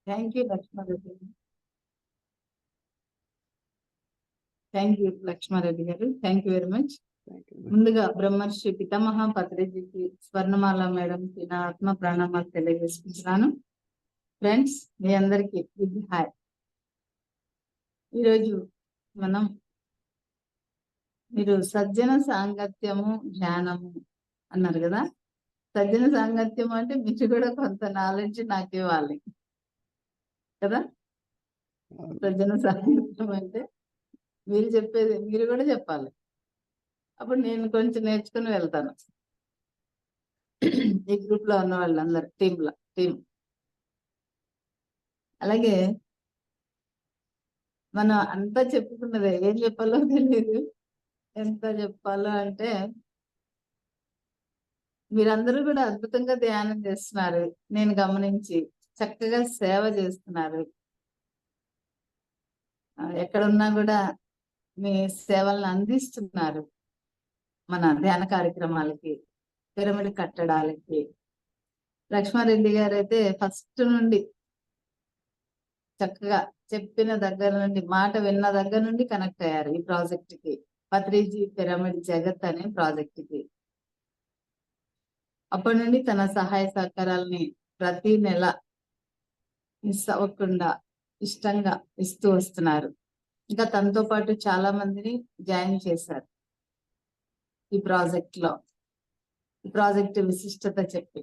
Thank you Lakshma Reddy. Thank you Lakshma Reddy గారు. Thank you very much. ముందుగా బ్రహ్మర్షి పితామహ పత్రిజీకి, స్వర్ణమాల మేడంకి నా ఆత్మ ప్రణామాలు తెలియజేసుకుంటున్నాను. ఫ్రెండ్స్, మీ అందరికి గుడ్ హాయ్. ఈరోజు మనం మీరు సజ్జన సాంగత్యము జ్ఞానము అన్నారు కదా. సజ్జన సాంగత్యం అంటే మీరు కూడా కొంత నాలెడ్జ్ నాకు ఇవ్వాలి కదా. సజ్జన సాంగత్యం అంటే మీరు చెప్పేది మీరు కూడా చెప్పాలి. అప్పుడు నేను కొంచెం నేర్చుకుని వెళ్తాను. ఈ గ్రూప్ లో ఉన్న వాళ్ళందరూ టీం. అలాగే మనం అంతా చెప్పుకున్నదే, ఏం చెప్పాలో తెలియదు. ఎంత చెప్పాలో అంటే మీరందరూ కూడా అద్భుతంగా ధ్యానం చేస్తున్నారు. నేను గమనించి చక్కగా సేవ చేస్తున్నారు. ఎక్కడున్నా కూడా మీ సేవలను అందిస్తున్నారు. మన ధ్యాన కార్యక్రమాలకి, పిరమిడ్ కట్టడాలకి. లక్ష్మారెడ్డి గారు అయితే ఫస్ట్ నుండి చక్కగా చెప్పిన దగ్గర నుండి, మాట విన్న దగ్గర నుండి కనెక్ట్ అయ్యారు ఈ ప్రాజెక్ట్ కి, పత్రిజీ పిరమిడ్ జగత్ అనే ప్రాజెక్ట్ కి. అప్పటి నుండి తన సహాయ సహకారాలని ప్రతి నెల మిస్ అవ్వకుండా ఇష్టంగా ఇస్తూ వస్తున్నారు. ఇంకా తనతో పాటు చాలా మందిని జాయిన్ చేశారు ఈ ప్రాజెక్ట్ లో, ఈ ప్రాజెక్ట్ విశిష్టత చెప్పి.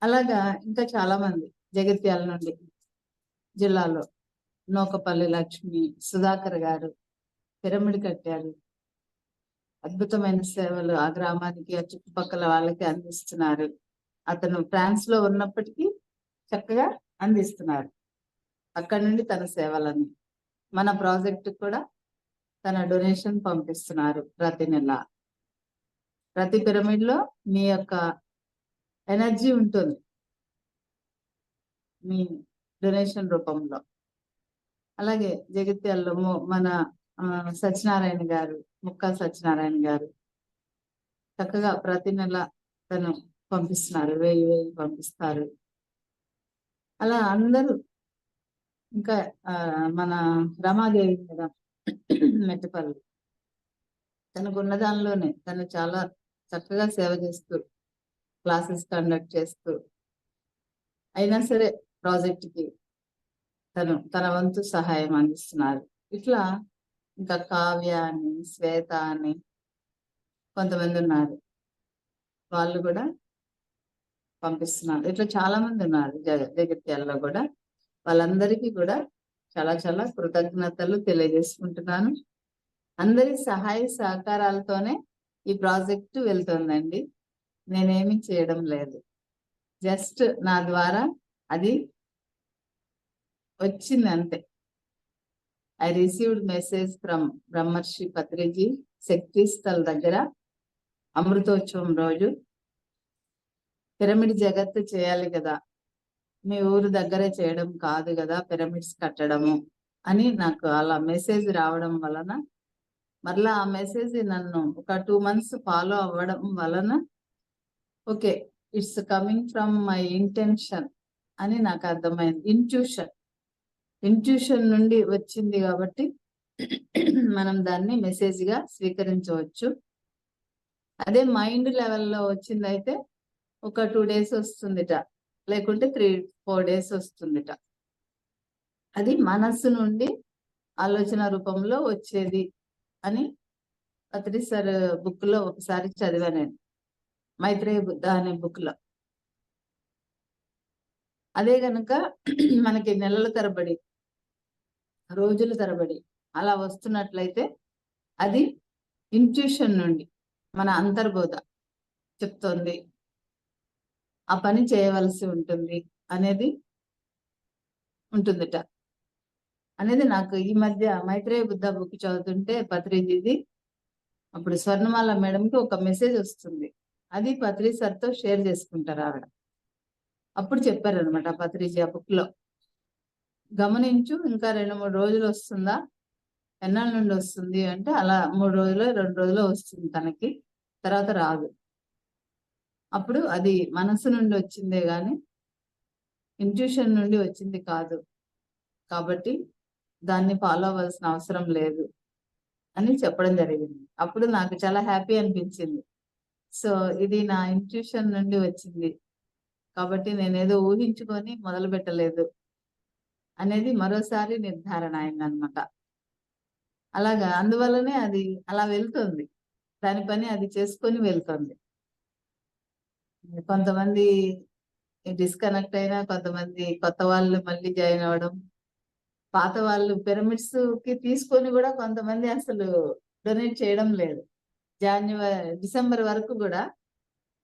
అలాగా ఇంకా చాలా మంది జగిత్యాల నుండి, జిల్లాలో నూకపల్లి లక్ష్మి, సుధాకర్ గారు పిరమిడ్ కట్టారు. అద్భుతమైన సేవలు ఆ గ్రామానికి, ఆ చుట్టుపక్కల వాళ్ళకి అందిస్తున్నారు. అతను ఫ్రాన్స్ లో ఉన్నప్పటికీ చక్కగా అందిస్తున్నారు. అక్కడి నుండి తన సేవలని మన ప్రాజెక్ట్ కూడా తన డొనేషన్ పంపిస్తున్నారు ప్రతి నెల. ప్రతి పిరమిడ్ లో మీ యొక్క ఎనర్జీ ఉంటుంది, మీ డొనేషన్ రూపంలో. అలాగే జగిత్యాలలో మన సత్యనారాయణ గారు, ముక్కా సత్యనారాయణ గారు చక్కగా ప్రతి నెల తను పంపిస్తున్నారు, 1000 పంపిస్తారు. అలా అందరూ. ఇంకా మన రమాదేవి మేడం మెట్టపల్లి, తనకున్న దానిలోనే తను చాలా చక్కగా సేవ చేస్తూ, క్లాసెస్ కండక్ట్ చేస్తూ, అయినా సరే ప్రాజెక్ట్ కి తన వంతు సహాయం అందిస్తున్నారు. ఇట్లా ఇంకా కావ్య అని, శ్వేత అని కొంతమంది ఉన్నారు, వాళ్ళు కూడా పంపిస్తున్నారు. ఇట్లా చాలా మంది ఉన్నారు జగిత్యాలలో కూడా. వాళ్ళందరికీ కూడా చాలా చాలా కృతజ్ఞతలు తెలియజేసుకుంటున్నాను. అందరి సహాయ సహకారాలతోనే ఈ ప్రాజెక్టు వెళ్తుందండి. నేనేమి చేయడం లేదు, జస్ట్ నా ద్వారా అది వచ్చింది అంతే. ఐ రిసీవ్డ్ మెసేజ్ ఫ్రమ్ బ్రహ్మర్షి పత్రిజీ శక్తి స్థల్ దగ్గర అమృతోత్సవం రోజు, పిరమిడ్ జగత్తు చేయాలి కదా, మీ ఊరు దగ్గరే చేయడం కాదు కదా పిరమిడ్స్ కట్టడము అని నాకు అలా మెసేజ్ రావడం వలన, మరలా ఆ మెసేజ్ నన్ను ఒక 2 months ఫాలో అవ్వడం వలన, okay, it's coming from my intention అని నాకు అర్థమైంది. ఇంట్యూషన్ నుండి వచ్చింది కాబట్టి మనం దాన్ని మెసేజ్ గా స్వీకరించవచ్చు. అదే మైండ్ లెవెల్లో వచ్చింది అయితే ఒక 2 days వస్తుందిట, లేకుంటే 3-4 days వస్తుందిట. అది మనస్సు నుండి ఆలోచన రూపంలో వచ్చేది అని పత్రి సార్ బుక్ లో ఒకసారి చదివా నేను, మైత్రేయ బుద్ధ అనే బుక్ లో. అదే గనుక మనకి నెలల తరబడి, రోజుల తరబడి అలా వస్తున్నట్లయితే అది ఇంట్యూషన్ నుండి మన అంతర్బోధ చెప్తోంది, ఆ పని చేయవలసి ఉంటుంది అనేది ఉంటుందిట అనేది నాకు ఈ మధ్య మైత్రేయ బుద్ధ బుక్ చదువుతుంటే పత్రిజీది, అప్పుడు స్వర్ణమాల మేడంకి ఒక మెసేజ్ వస్తుంది. అది పత్రి సార్తో షేర్ చేసుకుంటారు ఆవిడ. అప్పుడు చెప్పారనమాట పత్రిజీ ఆ బుక్ లో, గమనించు, ఇంకా 2-3 రోజులు వస్తుందా, ఎన్నాళ్ళ నుండి వస్తుంది అంటే, అలా 3 రోజులు 2 రోజులు వస్తుంది తనకి, తర్వాత రాదు. అప్పుడు అది మనసు నుండి వచ్చిందే గాని ఇంట్యూషన్ నుండి వచ్చింది కాదు, కాబట్టి దాన్ని ఫాలో అవ్వాల్సిన అవసరం లేదు అని చెప్పడం జరిగింది. అప్పుడు నాకు చాలా హ్యాపీ అనిపించింది. సో ఇది నా ఇంట్యూషన్ నుండి వచ్చింది కాబట్టి నేనేదో ఊహించుకొని మొదలు పెట్టలేదు అనేది మరోసారి నిర్ధారణ అయిందనమాట. అలాగా అందువల్లనే అది అలా వెళ్తుంది, దాని పని అది చేసుకొని వెళ్తుంది. కొంతమంది డిస్కనెక్ట్ అయినా, కొంతమంది కొత్త వాళ్ళు మళ్ళీ జాయిన్ అవ్వడం, పాత వాళ్ళు పిరమిడ్స్ కి తీసుకొని కూడా కొంతమంది అసలు డొనేట్ చేయడం లేదు. డిసెంబర్ వరకు కూడా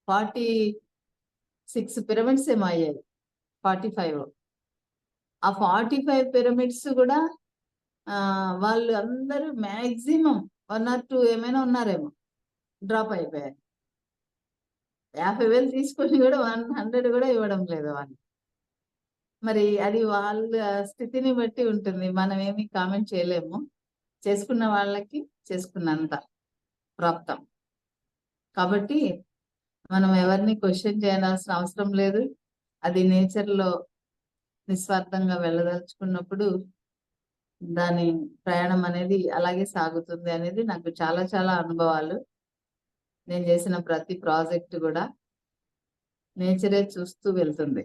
46 పిరమిడ్స్ ఏమో అయ్యాయి, 45. ఆ 45 పిరమిడ్స్ కూడా వాళ్ళు అందరూ మ్యాక్సిమం 1 or 2 ఏమైనా ఉన్నారేమో డ్రాప్ అయిపోయారు. 50,000 తీసుకొని కూడా 100 కూడా ఇవ్వడం లేదు వాళ్ళు. మరి అది వాళ్ళ స్థితిని బట్టి ఉంటుంది, మనం ఏమి కామెంట్ చేయలేము. చేసుకున్న వాళ్ళకి చేసుకున్నంత ప్రాప్తం. కాబట్టి మనం ఎవరిని క్వశ్చన్ చేయాల్సిన అవసరం లేదు. అది నేచర్ లో నిస్వార్థంగా వెళ్ళదలుచుకున్నప్పుడు దాని ప్రయాణం అనేది అలాగే సాగుతుంది అనేది నాకు చాలా చాలా అనుభవాలు. నేను చేసిన ప్రతి ప్రాజెక్ట్ కూడా నేచరే చూస్తూ వెళ్తుంది.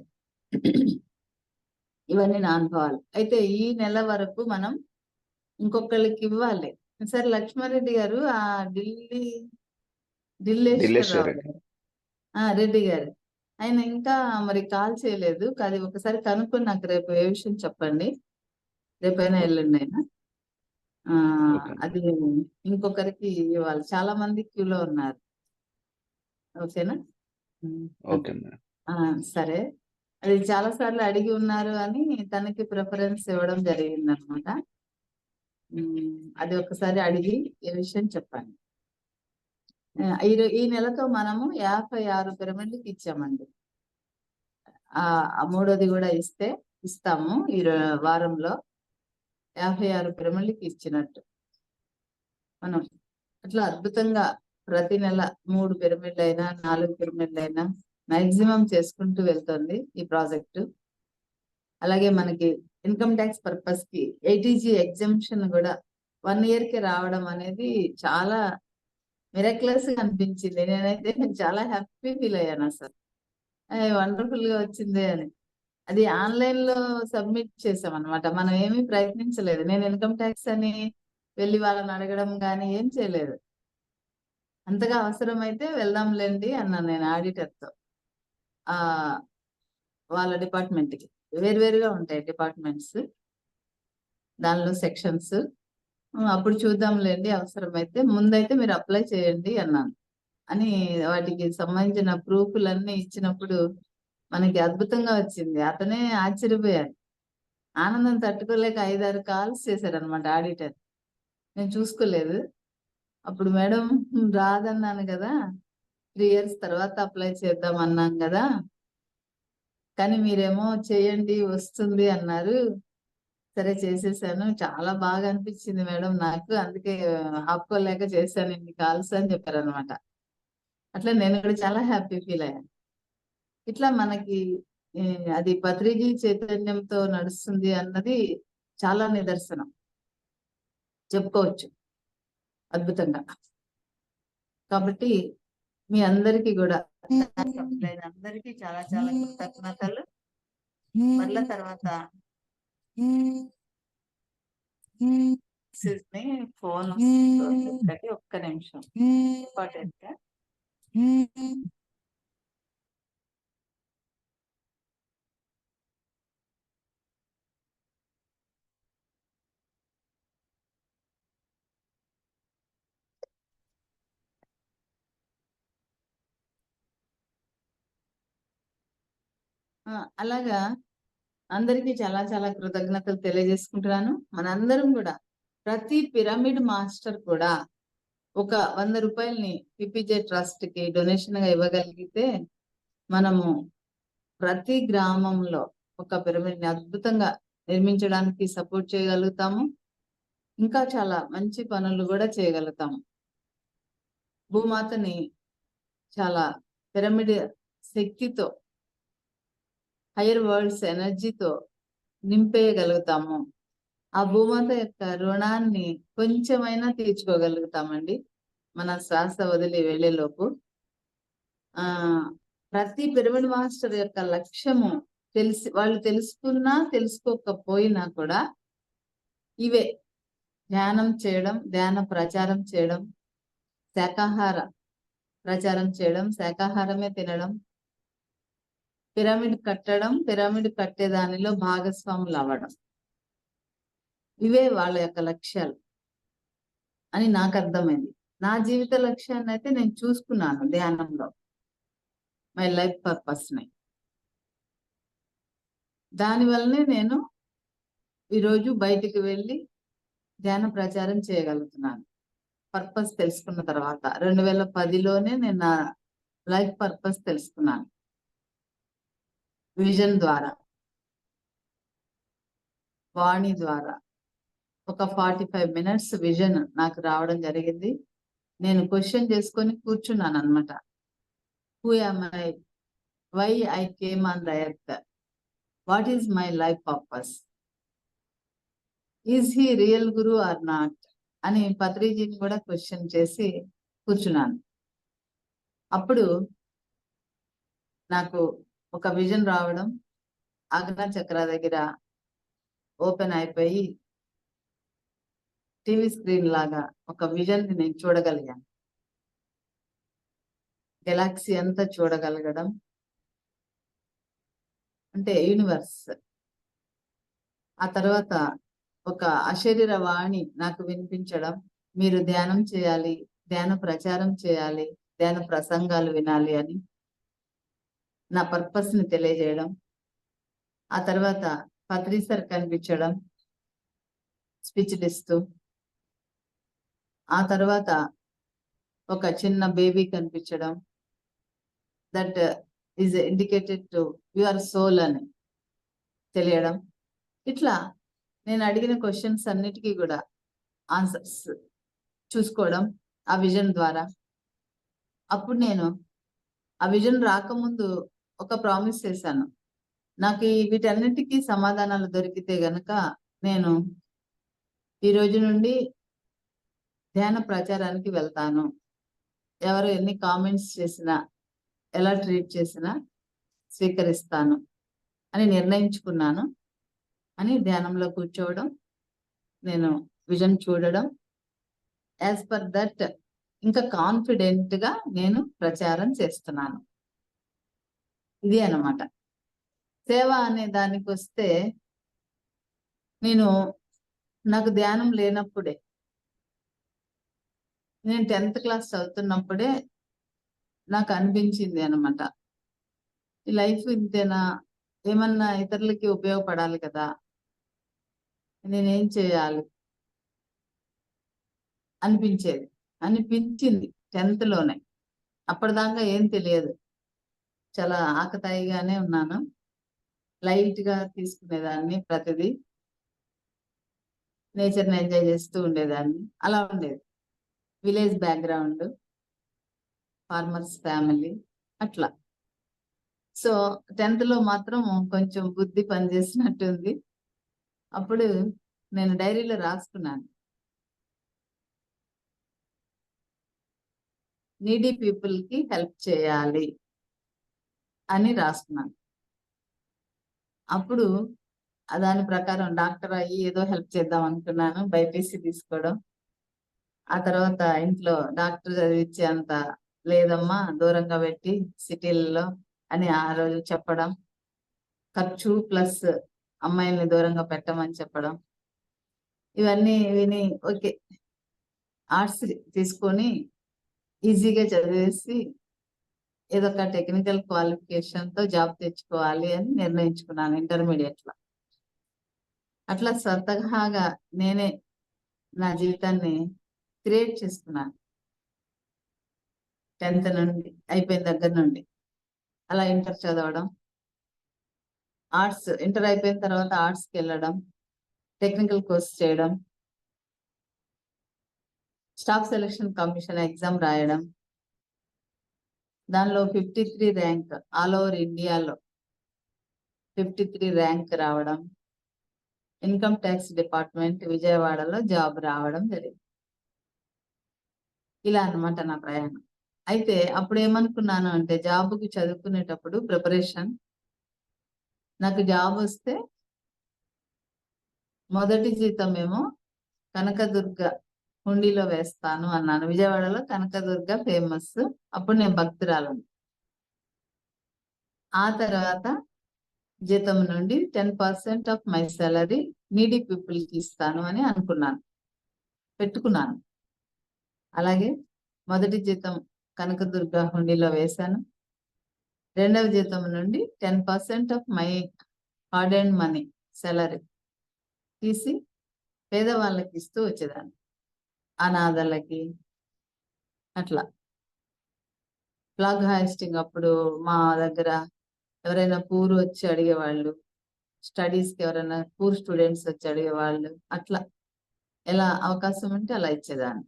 ఇవన్నీ నా అనుభవాలు. అయితే ఈ నెల వరకు మనం ఇంకొకళ్ళకి ఇవ్వాలి. సార్ లక్ష్మారెడ్డి గారు, ఆ ఢిల్లేశ్వరరావు రెడ్డి. గారు, రెడ్డి గారు, ఆయన ఇంకా మరి కాల్ చేయలేదు. అది ఒకసారి కనుక్కొని నాకు రేపు ఏ విషయం చెప్పండి. రేపైనా ఎల్లుండి అయినా. అది ఇంకొకరికి ఇవ్వాలి, చాలా మంది క్యూలో ఉన్నారు. ఓకేనా? Okay madam. సరే, అది చాలా సార్లు అడిగి ఉన్నారు అని తనకి ప్రిఫరెన్స్ ఇవ్వడం జరిగింది అనమాట. అది ఒకసారి అడిగి ఏ విషయం చెప్పండి. ఈ నెలతో మనము 56 పిరమిడ్లకి ఇచ్చామండి. మూడోది కూడా ఇస్తాము ఈ వారంలో. 56 పిరమిడ్లకి ఇచ్చినట్టు మనం అట్లా అద్భుతంగా ప్రతి నెల 3 పిరమిడ్లు అయినా 4 పిరమిడ్లు అయినా మాక్సిమం చేసుకుంటూ వెళ్తుంది ఈ ప్రాజెక్టు. అలాగే మనకి ఇన్కమ్ ట్యాక్స్ పర్పస్ కి ATG ఎగ్జంప్షన్ కూడా 1 year కి రావడం అనేది చాలా మిరాక్యులస్ గా అనిపించింది. నేనైతే చాలా హ్యాపీ ఫీల్ అయ్యాను అసలు. వండర్ఫుల్ గా వచ్చింది అని. అది ఆన్లైన్ లో సబ్మిట్ చేసాం అనమాట, మనం ఏమీ ప్రయత్నించలేదు. నేను ఇన్కమ్ ట్యాక్స్ అని వెళ్ళి వాళ్ళని అడగడం కానీ ఏం చేయలేదు. అంతగా అవసరమైతే వెళ్దాంలేండి అన్నాను నేను ఆడిటర్తో. వాళ్ళ డిపార్ట్మెంట్కి వేరువేరుగా ఉంటాయి డిపార్ట్మెంట్స్, దానిలో సెక్షన్స్. అప్పుడు చూద్దాంలేండి, అవసరమైతే ముందైతే మీరు అప్లై చేయండి అన్నాను. అని వాటికి సంబంధించిన ప్రూఫ్లన్నీ ఇచ్చినప్పుడు మనకి అద్భుతంగా వచ్చింది. అతనే ఆశ్చర్యపోయారు, ఆనందం తట్టుకోలేక 5-6 కాల్స్ చేశారనమాట ఆడిటర్. నేను చూసుకోలేదు. అప్పుడు మేడం రాదన్నాను కదా, 3 years తర్వాత అప్లై చేద్దాం అన్నాం కదా, కానీ మీరేమో చేయండి వస్తుంది అన్నారు. సరే చేసేసాను, చాలా బాగా అనిపించింది మేడం నాకు, అందుకే ఆపుకోలేక చేశాను ఇన్ని కాల్స్ అని చెప్పారనమాట. అట్లా నేను కూడా చాలా హ్యాపీ ఫీల్ అయ్యాను. ఇట్లా మనకి అది పత్రిజీ చైతన్యంతో నడుస్తుంది అన్నది చాలా నిదర్శనం చెప్పుకోవచ్చు, అద్భుతంగా. కాబట్టి మీ అందరికీ కూడా అందరికీ చాలా చాలా కృతజ్ఞతలు. మళ్ళా తర్వాత ఫోన్ వస్తుంది, ఒక్క నిమిషం. ఇంపార్టెంట్. అలాగా అందరికీ చాలా చాలా కృతజ్ఞతలు తెలియజేసుకుంటున్నాను. మనందరం కూడా ప్రతి పిరమిడ్ మాస్టర్ కూడా ఒక 100 రూపాయలని పిపిజే ట్రస్ట్ కి డొనేషన్ గా ఇవ్వగలిగితే మనము ప్రతి గ్రామంలో ఒక పిరమిడ్ ని అద్భుతంగా నిర్మించడానికి సపోర్ట్ చేయగలుగుతాము. ఇంకా చాలా మంచి పనులు కూడా చేయగలుగుతాము. భూమాతని చాలా పిరమిడ్ శక్తితో హయ్యర్ వరల్డ్స్ ఎనర్జీతో నింపేయగలుగుతాము. ఆ భూమాత యొక్క రుణాన్ని కొంచెమైనా తీర్చుకోగలుగుతామండి మన శ్వాస వదిలి వెళ్ళేలోపు. ప్రతి పిరమిడ్ మాస్టర్ యొక్క లక్ష్యము వాళ్ళు తెలుసుకున్నా తెలుసుకోకపోయినా కూడా ఇవే: ధ్యానం చేయడం, ధ్యాన ప్రచారం చేయడం, శాకాహార ప్రచారం చేయడం, శాకాహారమే తినడం, పిరమిడ్ కట్టడం, పిరమిడ్ కట్టే దానిలో భాగస్వాములు అవ్వడం. ఇవే వాళ్ళ యొక్క లక్ష్యాలు అని నాకు అర్థమైంది. నా జీవిత లక్ష్యాన్ని అయితే నేను చూసుకున్నాను ధ్యానంలో, మై లైఫ్ పర్పస్ ని. దానివల్లనే నేను ఈరోజు బయటికి వెళ్ళి ధ్యాన ప్రచారం చేయగలుగుతున్నాను. పర్పస్ తెలుసుకున్న తర్వాత 2010లోనే నేను నా లైఫ్ పర్పస్ తెలుసుకున్నాను. విజన్ ద్వారా, వాణి ద్వారా ఒక 45 minutes విజన్ నాకు రావడం జరిగింది. నేను క్వశ్చన్ చేసుకొని కూర్చున్నాను అనమాట. Who am I, why I came on the earth, what is my life purpose, is he real guru or not అని పత్రిజీని కూడా క్వశ్చన్ చేసి కూర్చున్నాను. అప్పుడు నాకు ఒక విజన్ రావడం, ఆజ్ఞా చక్ర దగ్గర ఓపెన్ అయిపోయి టీవీ స్క్రీన్ లాగా ఒక విజన్ ని నేను చూడగలిగాను. గెలాక్సీ అంతా చూడగలగడం అంటే యూనివర్స్. ఆ తర్వాత ఒక అశరీర వాణి నాకు వినిపించడం, మీరు ధ్యానం చేయాలి, ధ్యాన ప్రచారం చేయాలి, ధ్యాన ప్రసంగాలు వినాలి అని నా పర్పస్ ని తెలియజేయడం. ఆ తర్వాత పత్రి సార్ కనిపించడం, స్పీచ్లు ఇస్తూ. ఆ తర్వాత ఒక చిన్న బేబీ కనిపించడం, that is indicated to your soul అని తెలియడం. ఇట్లా నేను అడిగిన క్వశ్చన్స్ అన్నిటికీ కూడా ఆన్సర్స్ చూసుకోవడం ఆ విజన్ ద్వారా. అప్పుడు నేను ఆ విజన్ రాకముందు ఒక ప్రామిస్ చేశాను, నాకు వీటన్నిటికీ సమాధానాలు దొరికితే గనక నేను ఈ రోజు నుండి ధ్యాన ప్రచారానికి వెళ్తాను. ఎవరు ఎన్ని కామెంట్స్ చేసినా, ఎలా ట్రీట్ చేసినా స్వీకరిస్తాను అని నిర్ణయించుకున్నాను అని ధ్యానంలో కూర్చోవడం, నేను విజన్ చూడడం, యాజ్ పర్ దట్ ఇంకా కాన్ఫిడెంట్ గా నేను ప్రచారం చేస్తున్నాను. ఇది అన్నమాట. సేవ అనే దానికి వస్తే, నాకు ధ్యానం లేనప్పుడే, నేను 10th క్లాస్ చదువుతున్నప్పుడే నాకు అనిపించింది అనమాట, ఈ లైఫ్ ఇంతేనా, ఏమన్నా ఇతరులకి ఉపయోగపడాలి కదా, నేనేం చేయాలి అనిపించింది 10th లోనే. అప్పటిదాకా ఏం తెలియదు, చాలా ఆకతాయిగానే ఉన్నాను, లైట్ గా తీసుకునేదాన్ని, ప్రతిదీ నేచర్ని ఎంజాయ్ చేస్తూ ఉండేదాన్ని. అలా ఉండేది. విలేజ్ బ్యాక్గ్రౌండ్, ఫార్మర్స్ ఫ్యామిలీ అట్లా. సో 10th లో మాత్రం కొంచెం బుద్ధి పనిచేసినట్టుంది. అప్పుడు నేను డైరీలో రాసుకున్నాను, నీడీ పీపుల్ కి హెల్ప్ చేయాలి అని రాసుకున్నాను. అప్పుడు దాని ప్రకారం డాక్టర్ అయ్యి ఏదో హెల్ప్ చేద్దాం అనుకున్నాను, బైపీసీ తీసుకోవడం. ఆ తర్వాత ఇంట్లో డాక్టర్ చదివించే అంత లేదమ్మా, దూరంగా పెట్టి సిటీలలో అని ఆ రోజు చెప్పడం, ఖర్చు ప్లస్ అమ్మాయిల్ని దూరంగా పెట్టమని చెప్పడం. ఇవన్నీ విని ఓకే, ఆర్ట్స్ తీసుకొని ఈజీగా చదివేసి ఏదో ఒక టెక్నికల్ క్వాలిఫికేషన్ తో జాబ్ తెచ్చుకోవాలి అని నిర్ణయించుకున్నాను ఇంటర్మీడియట్ లో. అట్లా స్వతహాగా నేనే నా జీవితాన్ని క్రియేట్ చేసుకున్నాను 10th నుండి, అయిపోయిన దగ్గర నుండి. అలా ఇంటర్ చదవడం, ఆర్ట్స్, ఇంటర్ అయిపోయిన తర్వాత ఆర్ట్స్కి వెళ్ళడం, టెక్నికల్ కోర్స్ చేయడం, స్టాఫ్ సెలక్షన్ కమిషన్ ఎగ్జామ్ రాయడం, దానిలో 53 ర్యాంక్ ఆల్ ఓవర్ ఇండియాలో 53 ర్యాంక్ రావడం, ఇన్కమ్ ట్యాక్స్ డిపార్ట్మెంట్ విజయవాడలో జాబ్ రావడం జరిగింది. ఇలా అన్నమాట నా ప్రయాణం. అయితే అప్పుడు ఏమనుకున్నాను అంటే జాబ్‌కి చదువుకునేటప్పుడు ప్రిపరేషన్, నాకు జాబ్ వస్తే మొదటి జీతమేమో కనకదుర్గ హుండీలో వేస్తాను అన్నాను. విజయవాడలో కనకదుర్గ ఫేమస్. అప్పుడు నేను భక్తురాలను. ఆ తర్వాత జీతం నుండి 10% ఆఫ్ మై సాలరీ నీడీ పీపుల్‌కి ఇస్తాను అని అనుకున్నాను. పెట్టుకున్నాను. అలాగే మొదటి జీతం కనకదుర్గ హుండీలో వేశాను. రెండవ జీతం నుండి 10% of my hard earned money salary తీసి పేదవాళ్ళకి ఇస్తూ వచ్చేదాన్ని. అనాథలకి అట్లా. ఫ్లాగ్ హాయిస్టింగ్ అప్పుడు మా దగ్గర ఎవరైనా పూర్ వచ్చి అడిగేవాళ్ళు, స్టడీస్‌కి ఎవరైనా పూర్ స్టూడెంట్స్ వచ్చి అడిగేవాళ్ళు. అట్లా ఎలా అవకాశం ఉంటే అలా ఇచ్చేదాన్ని.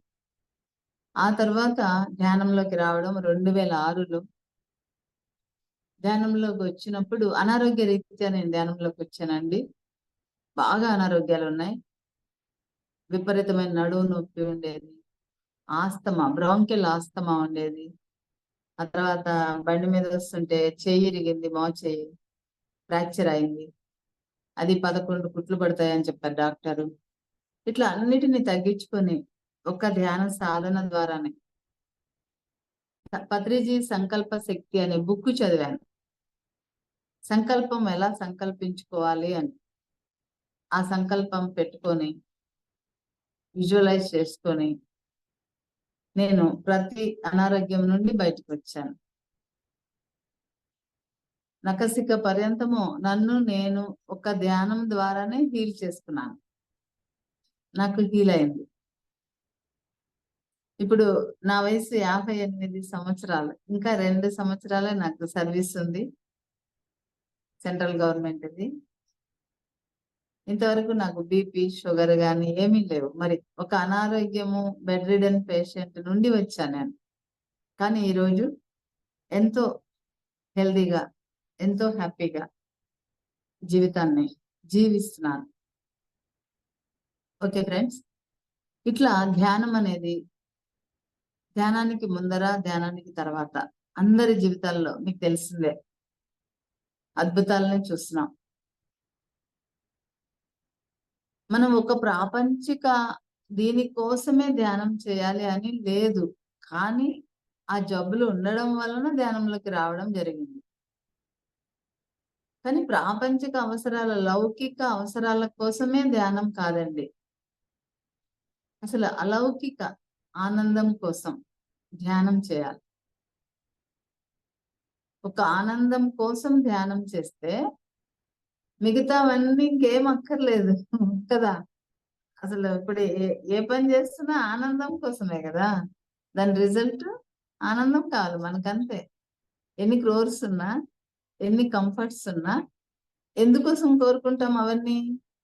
ఆ తర్వాత ధ్యానంలోకి రావడం 2006లో ధ్యానంలోకి వచ్చినప్పుడు అనారోగ్య రీత్యా నేను ధ్యానంలోకి వచ్చానండి. బాగా అనారోగ్యాలున్నాయి. విపరీతమైన నడుము నొప్పి ఉండేది. ఆస్తమా, బ్రాంకియల్ ఆస్తమా ఉండేది. ఆ తర్వాత బండి మీద వస్తుంటే చెయ్యి ఇరిగింది, మోచేయి ఫ్రాక్చర్ అయింది. అది 11 కుట్లు పడతాయని చెప్పారు డాక్టరు. ఇట్లా అన్నిటిని తగ్గించుకొని ఒక ధ్యాన సాధన ద్వారానే పత్రిజీ సంకల్ప శక్తి అనే బుక్ చదివాను. సంకల్పం ఎలా సంకల్పించుకోవాలి అని. ఆ సంకల్పం పెట్టుకొని విజువలైజ్ చేసుకొని నేను ప్రతి అనారోగ్యం నుండి బయటకు వచ్చాను. నఖశిఖ పర్యంతము నన్ను నేను ఒక ధ్యానం ద్వారానే హీల్ చేసుకున్నాను. నాకు హీల్ అయింది. ఇప్పుడు నా వయసు 58 సంవత్సరాలు. ఇంకా 2 సంవత్సరాలే నాకు సర్వీస్ ఉంది. సెంట్రల్ గవర్నమెంట్‌ది. ఇంతవరకు నాకు బీపీ, షుగర్ గాని ఏమీ లేవు. మరి ఒక అనారోగ్యము, బెడ్ రిడెన్ పేషెంట్ నుండి వచ్చా నేను. కానీ ఈరోజు ఎంతో హెల్తీగా, ఎంతో హ్యాపీగా జీవితాన్ని జీవిస్తున్నాను. Okay friends. ఇట్లా ధ్యానం అనేది ధ్యానానికి ముందర, ధ్యానానికి తర్వాత అందరి జీవితాల్లో మీకు తెలిసిందే అద్భుతాలనే చూస్తున్నాం. మనం ఒక ప్రాపంచిక దీనికోసమే ధ్యానం చేయాలి అని లేదు. కానీ ఆ జబ్బులు ఉండడం వలన ధ్యానంలోకి రావడం జరిగింది. కానీ ప్రాపంచిక అవసరాల, లౌకిక అవసరాల కోసమే ధ్యానం కాదండి. అసలు అలౌకిక ఆనందం కోసం ధ్యానం చేయాలి. ఒక ఆనందం కోసం ధ్యానం చేస్తే మిగతావన్నీ ఇంకేం అక్కర్లేదు కదా. అసలు ఇప్పుడు ఏ పని చేస్తున్నా ఆనందం కోసమే కదా. దాని రిజల్ట్ ఆనందం కావాలి మనకంతే. ఎన్ని క్రోర్స్ ఉన్నా, ఎన్ని కంఫర్ట్స్ ఉన్నా ఎందుకోసం కోరుకుంటాం అవన్నీ?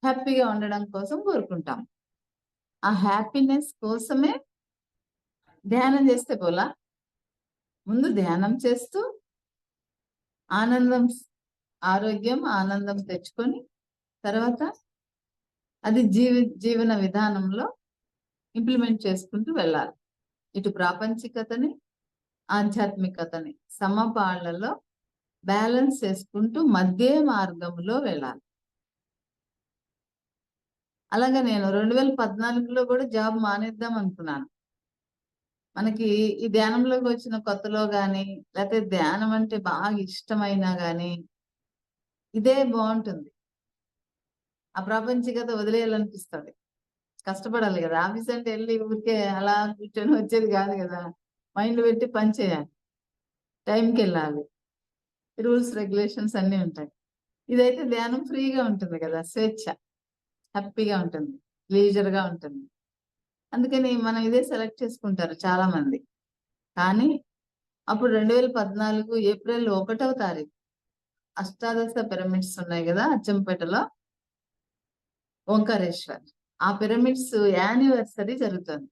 హ్యాపీగా ఉండడం కోసం కోరుకుంటాం. ఆ హ్యాపీనెస్ కోసమే ధ్యానం చేస్తే పోలా. ముందు ధ్యానం చేస్తూ ఆనందం, ఆరోగ్యం, ఆనందం తెచ్చుకొని తర్వాత అది జీవన విధానంలో ఇంప్లిమెంట్ చేసుకుంటూ వెళ్ళాలి. ఇటు ప్రాపంచికతని, ఆధ్యాత్మికతని సమపాళ్లలో బ్యాలెన్స్ చేసుకుంటూ మధ్య మార్గంలో వెళ్ళాలి. అలాగే నేను 2014లో కూడా జాబ్ మానేద్దాం అనుకున్నాను. మనకి ఈ ధ్యానంలోకి వచ్చిన కొత్తలో గాని, లేకపోతే ధ్యానం అంటే బాగా ఇష్టమైనా గాని ఇదే బాగుంటుంది. ఆ ప్రాపంచికత వదిలేయాలనిపిస్తుంది. కష్టపడాలి కదా. ఆఫీస్ అంటే వెళ్ళి ఊరికే అలా కూర్చొని వచ్చేది కాదు కదా. మైండ్ పెట్టి పని చేయాలి, టైంకి వెళ్ళాలి, రూల్స్ రెగ్యులేషన్స్ అన్నీ ఉంటాయి. ఇదైతే ధ్యానం ఫ్రీగా ఉంటుంది కదా, స్వేచ్ఛ, హ్యాపీగా ఉంటుంది, లీజర్గా ఉంటుంది. అందుకని మనం ఇదే సెలెక్ట్ చేసుకుంటారు చాలా మంది. కానీ అప్పుడు 2014 ఏప్రిల్ 1వ తారీఖు అష్టాదశ పిరమిడ్స్ ఉన్నాయి కదా అచ్చంపేటలో, ఓంకారేశ్వర్. ఆ పిరమిడ్స్ యానివర్సరీ జరుగుతుంది.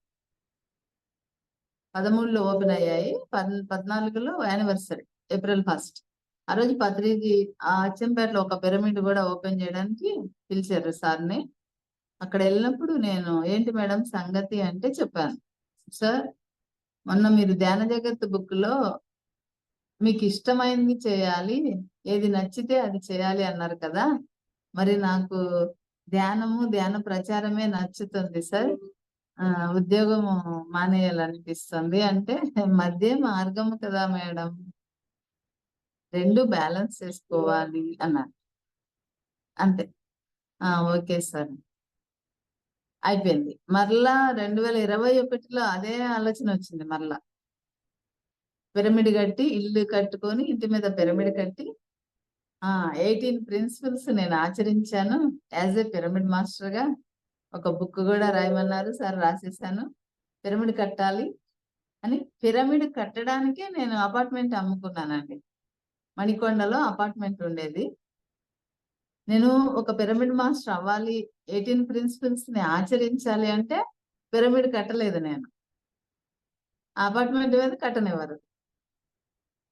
13లో ఓపెన్ అయ్యాయి, 14లో యానివర్సరీ, ఏప్రిల్ 1. ఆ రోజు పత్రిజీ ఆ అచ్చంపేటలో ఒక పిరమిడ్ కూడా ఓపెన్ చేయడానికి పిలిచారు సార్ని. అక్కడ వెళ్ళినప్పుడు నేను ఏంటి మేడం సంగతి అంటే చెప్పాను. సార్, మొన్న మీరు ధ్యాన జగత్ బుక్ లో మీకు ఇష్టమైంది చేయాలి, ఏది నచ్చితే అది చేయాలి అన్నారు కదా. మరి నాకు ధ్యాన ప్రచారమే నచ్చుతుంది సార్. ఉద్యోగము మానేయాలనిపిస్తుంది అంటే, మధ్య మార్గం కదా మేడం, రెండు బ్యాలెన్స్ చేసుకోవాలి అన్నారు. అంతే. ఓకే సార్, అయిపోయింది. మరలా 2021లో అదే ఆలోచన వచ్చింది. మరలా పిరమిడ్ కట్టి, ఇల్లు కట్టుకొని, ఇంటి మీద పిరమిడ్ కట్టి 18 ప్రిన్సిపల్స్ నేను ఆచరించాను. యాజ్ ఏ పిరమిడ్ మాస్టర్ గా ఒక బుక్ కూడా రాయమన్నారు సార్, రాసేసాను. పిరమిడ్ కట్టాలి అని, పిరమిడ్ కట్టడానికే నేను అపార్ట్మెంట్ అమ్ముకున్నానండి. మణికొండలో అపార్ట్మెంట్ ఉండేది. నేను ఒక పిరమిడ్ మాస్టర్ అవ్వాలి, 18 ప్రిన్సిపల్స్ ని ఆచరించాలి అంటే పిరమిడ్ కట్టలేదు నేను. అపార్ట్మెంట్ మీద కట్టనివ్వరు.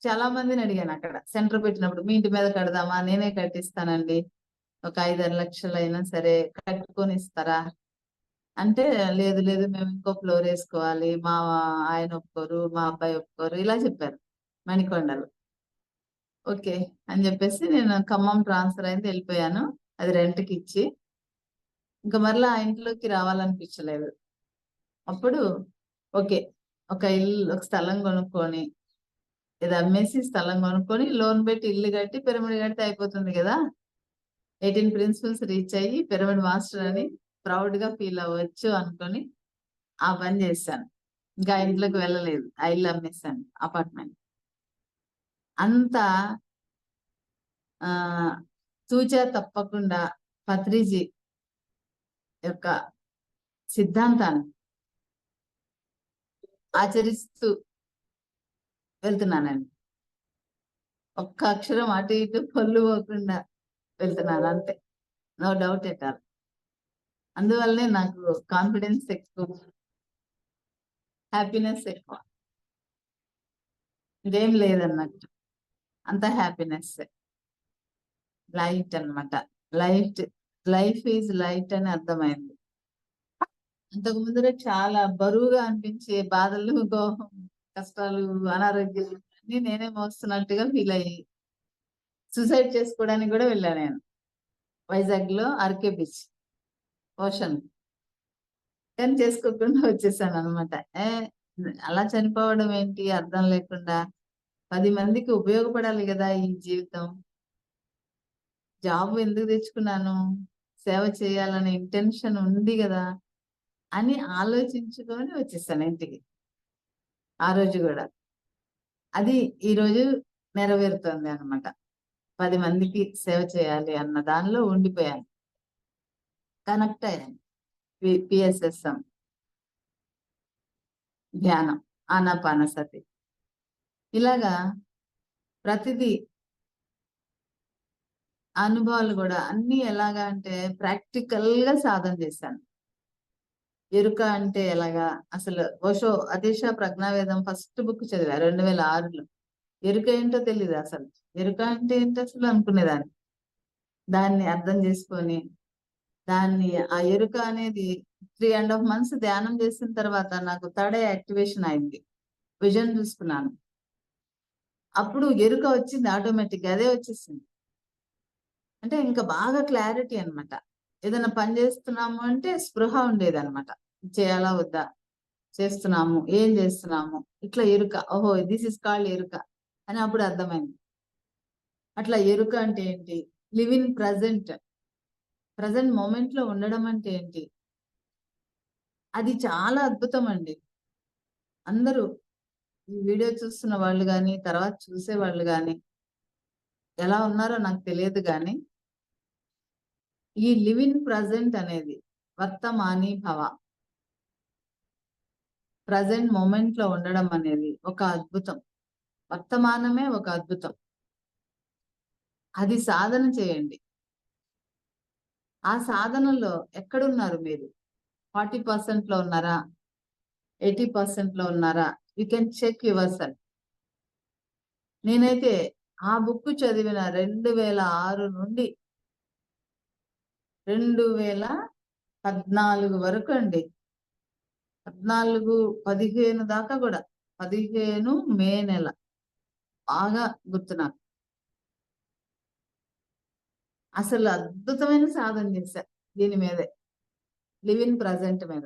చాలా మందిని అడిగాను అక్కడ సెంటర్ పెట్టినప్పుడు, మీ ఇంటి మీద కడదామా, నేనే కట్టిస్తానండి, ఒక 5-6 లక్షలు అయినా సరే కట్టుకొని ఇస్తారా అంటే, లేదు లేదు మేము ఇంకో ఫ్లోర్ వేసుకోవాలి, మా ఆయన ఒప్పుకోరు, మా అబ్బాయి ఒప్పుకోరు, ఇలా చెప్పారు మణికొండలు. ఓకే అని చెప్పేసి నేను ఖమ్మం ట్రాన్స్ఫర్ అయింది, వెళ్ళిపోయాను. అది రెంట్కి ఇచ్చి ఇంకా మరలా ఆ ఇంట్లోకి రావాలనిపించలేదు. అప్పుడు ఓకే, ఒక స్థలం కొనుక్కొని, ఇది అమ్మేసి స్థలం కొనుక్కొని లోన్ పెట్టి ఇల్లు కట్టి పిరమిడ్ కడితే అయిపోతుంది కదా. 18 ప్రిన్సిపల్స్ రీచ్ అయ్యి పిరమిడ్ మాస్టర్ అని ప్రౌడ్ గా ఫీల్ అవ్వచ్చు అనుకొని ఆ పని చేశాను. ఇంకా ఇంట్లోకి వెళ్ళలేదు, ఆ ఇల్లు అమ్మేశాను, అపార్ట్మెంట్. అంతా తూచా తప్పకుండా పత్రిజీ యొక్క సిద్ధాంతాన్ని ఆచరిస్తూ వెళ్తున్నానండి. ఒక్క అక్షరం అటు ఇటు పొల్లు పోకుండా వెళ్తున్నాను, అంతే. No doubt at all. అందువల్లనే నాకు కాన్ఫిడెన్స్ ఎక్కువ, హ్యాపీనెస్ ఎక్కువ. ఇదేం లేదన్నట్టు, అంత హ్యాపీనెస్. లైట్ అన్నమాట. లైఫ్ ఈజ్ లైట్ అని అర్థమైంది. అంతకు ముందరే చాలా బరువుగా అనిపించే బాధలు, కష్టాలు, అనారోగ్యాలు అన్ని నేనే మోస్తున్నట్టుగా ఫీల్ అయ్యి సూసైడ్ చేసుకోవడానికి కూడా వెళ్ళాను నేను. వైజాగ్ లో ఆర్కే బీచ్, ఓషన్. కానీ చేసుకోకుండా వచ్చేసాను అనమాట. అలా చనిపోవడం ఏంటి అర్థం లేకుండా, 10 మందికి ఉపయోగపడాలి కదా ఈ జీవితం. జాబ్ ఎందుకు తెచ్చుకున్నాను, సేవ చేయాలనే ఇంటెన్షన్ ఉంది కదా అని ఆలోచించుకొని వచ్చేసాను ఇంటికి. ఆ రోజు కూడా అది ఈ రోజు నెరవేరుతుంది అనమాట. 10 మందికి సేవ చేయాలి అన్న దానిలో ఉండిపోయాను, కనెక్ట్ అయ్యాను. పిఎస్ఎస్ఎం ధ్యానం, ఆనాపానసతి, ఇలాగా ప్రతిదీ అనుభవాలు కూడా అన్ని ఎలాగా అంటే ప్రాక్టికల్ గా సాధన చేశాను. ఎరుక అంటే ఎలాగా, అసలు ఓషో అదేశ ప్రజ్ఞావేదం ఫస్ట్ బుక్ చదివా 2006లో. ఎరుక ఏంటో తెలియదు అసలు. ఎరుక అంటే ఏంటో అసలు అనుకునేదాన్ని. దాన్ని అర్థం చేసుకొని, ఆ ఎరుక అనేది 3.5 months ధ్యానం చేసిన తర్వాత నాకు థర్డ్ ఐ యాక్టివేషన్ అయింది. విజన్ చూసుకున్నాను. అప్పుడు ఎరుక వచ్చింది ఆటోమేటిక్ గా, అదే వచ్చేసింది. అంటే ఇంకా బాగా క్లారిటీ అన్నమాట. ఏదైనా పని చేస్తున్నాము అంటే స్పృహ ఉండేది అనమాట. చేయాలా వద్దా, చేస్తున్నాము, ఏం చేస్తున్నాము, ఇట్లా ఎరుక. ఓహో, దిస్ ఇస్ కాల్డ్ ఎరుక అని అప్పుడు అర్థమైంది. అట్లా ఎరుక అంటే ఏంటి, లివ్ ఇన్ ప్రజెంట్ మూమెంట్ లో ఉండడం అంటే ఏంటి, అది చాలా అద్భుతం అండి. అందరూ ఈ వీడియో చూస్తున్న వాళ్ళు కానీ, తర్వాత చూసే వాళ్ళు కానీ ఎలా ఉన్నారో నాకు తెలియదు కానీ, ఈ లివ్ ఇన్ ప్రజెంట్ అనేది, వర్తమాని భవ, ప్రజెంట్ మూమెంట్ లో ఉండడం అనేది ఒక అద్భుతం. వర్తమానమే ఒక అద్భుతం. అది సాధన చేయండి. ఆ సాధనలో ఎక్కడున్నారు మీరు? 40% లో ఉన్నారా, 80% లో ఉన్నారా? You can check yourself. నేనైతే ఆ బుక్ చదివిన 2006 నుండి 2014 వరకు అండి. 14, 15 దాకా కూడా, 15 మే నెల బాగా గుర్తు నాకు. అసలు అద్భుతమైన సాధన చేశా దీని మీదే, లివ్ ఇన్ ప్రజెంట్ మీద.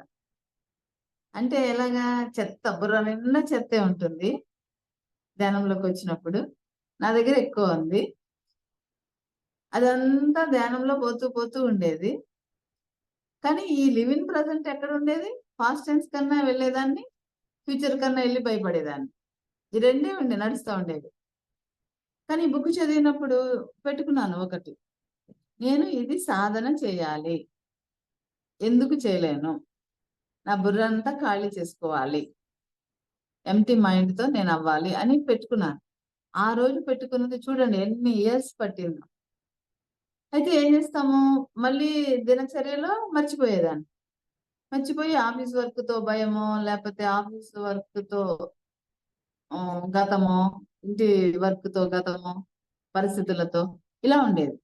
అంటే ఎలాగా, చెత్త బుర్ర నిండా చెత్తే ఉంటుంది ధ్యానంలోకి వచ్చినప్పుడు. నా దగ్గర ఎక్కువ ఉంది, అదంతా ధ్యానంలో పోతూ పోతూ ఉండేది. కానీ ఈ లివ్ ఇన్ ప్రజెంట్ ఎక్కడ ఉండేది? పాస్ట్ టెన్స్ కన్నా వెళ్ళేదాన్ని, ఫ్యూచర్ కన్నా వెళ్ళి భయపడేదాన్ని. ఈ రెండే ఉండే, నడుస్తూ ఉండేది. కానీ ఈ బుక్ చదివినప్పుడు పెట్టుకున్నాను ఒకటి, నేను ఇది సాధన చేయాలి, ఎందుకు చేయలేను, నా బుర్ర అంతా ఖాళీ చేసుకోవాలి, ఎంటీ మైండ్ తో నేను అవ్వాలి అని పెట్టుకున్నాను. ఆ రోజు పెట్టుకున్నది చూడండి ఎన్ని ఇయర్స్ పట్టిందో. అయితే ఏం చేస్తాము, మళ్ళీ దినచర్యలో మర్చిపోయేదాన్ని. మర్చిపోయి ఆఫీస్ వర్క్ తో భయమో, లేకపోతే ఆఫీస్ వర్క్ తో గతమో, ఇంటి వర్క్ తో గతమో, పరిస్థితులతో ఇలా ఉండేది.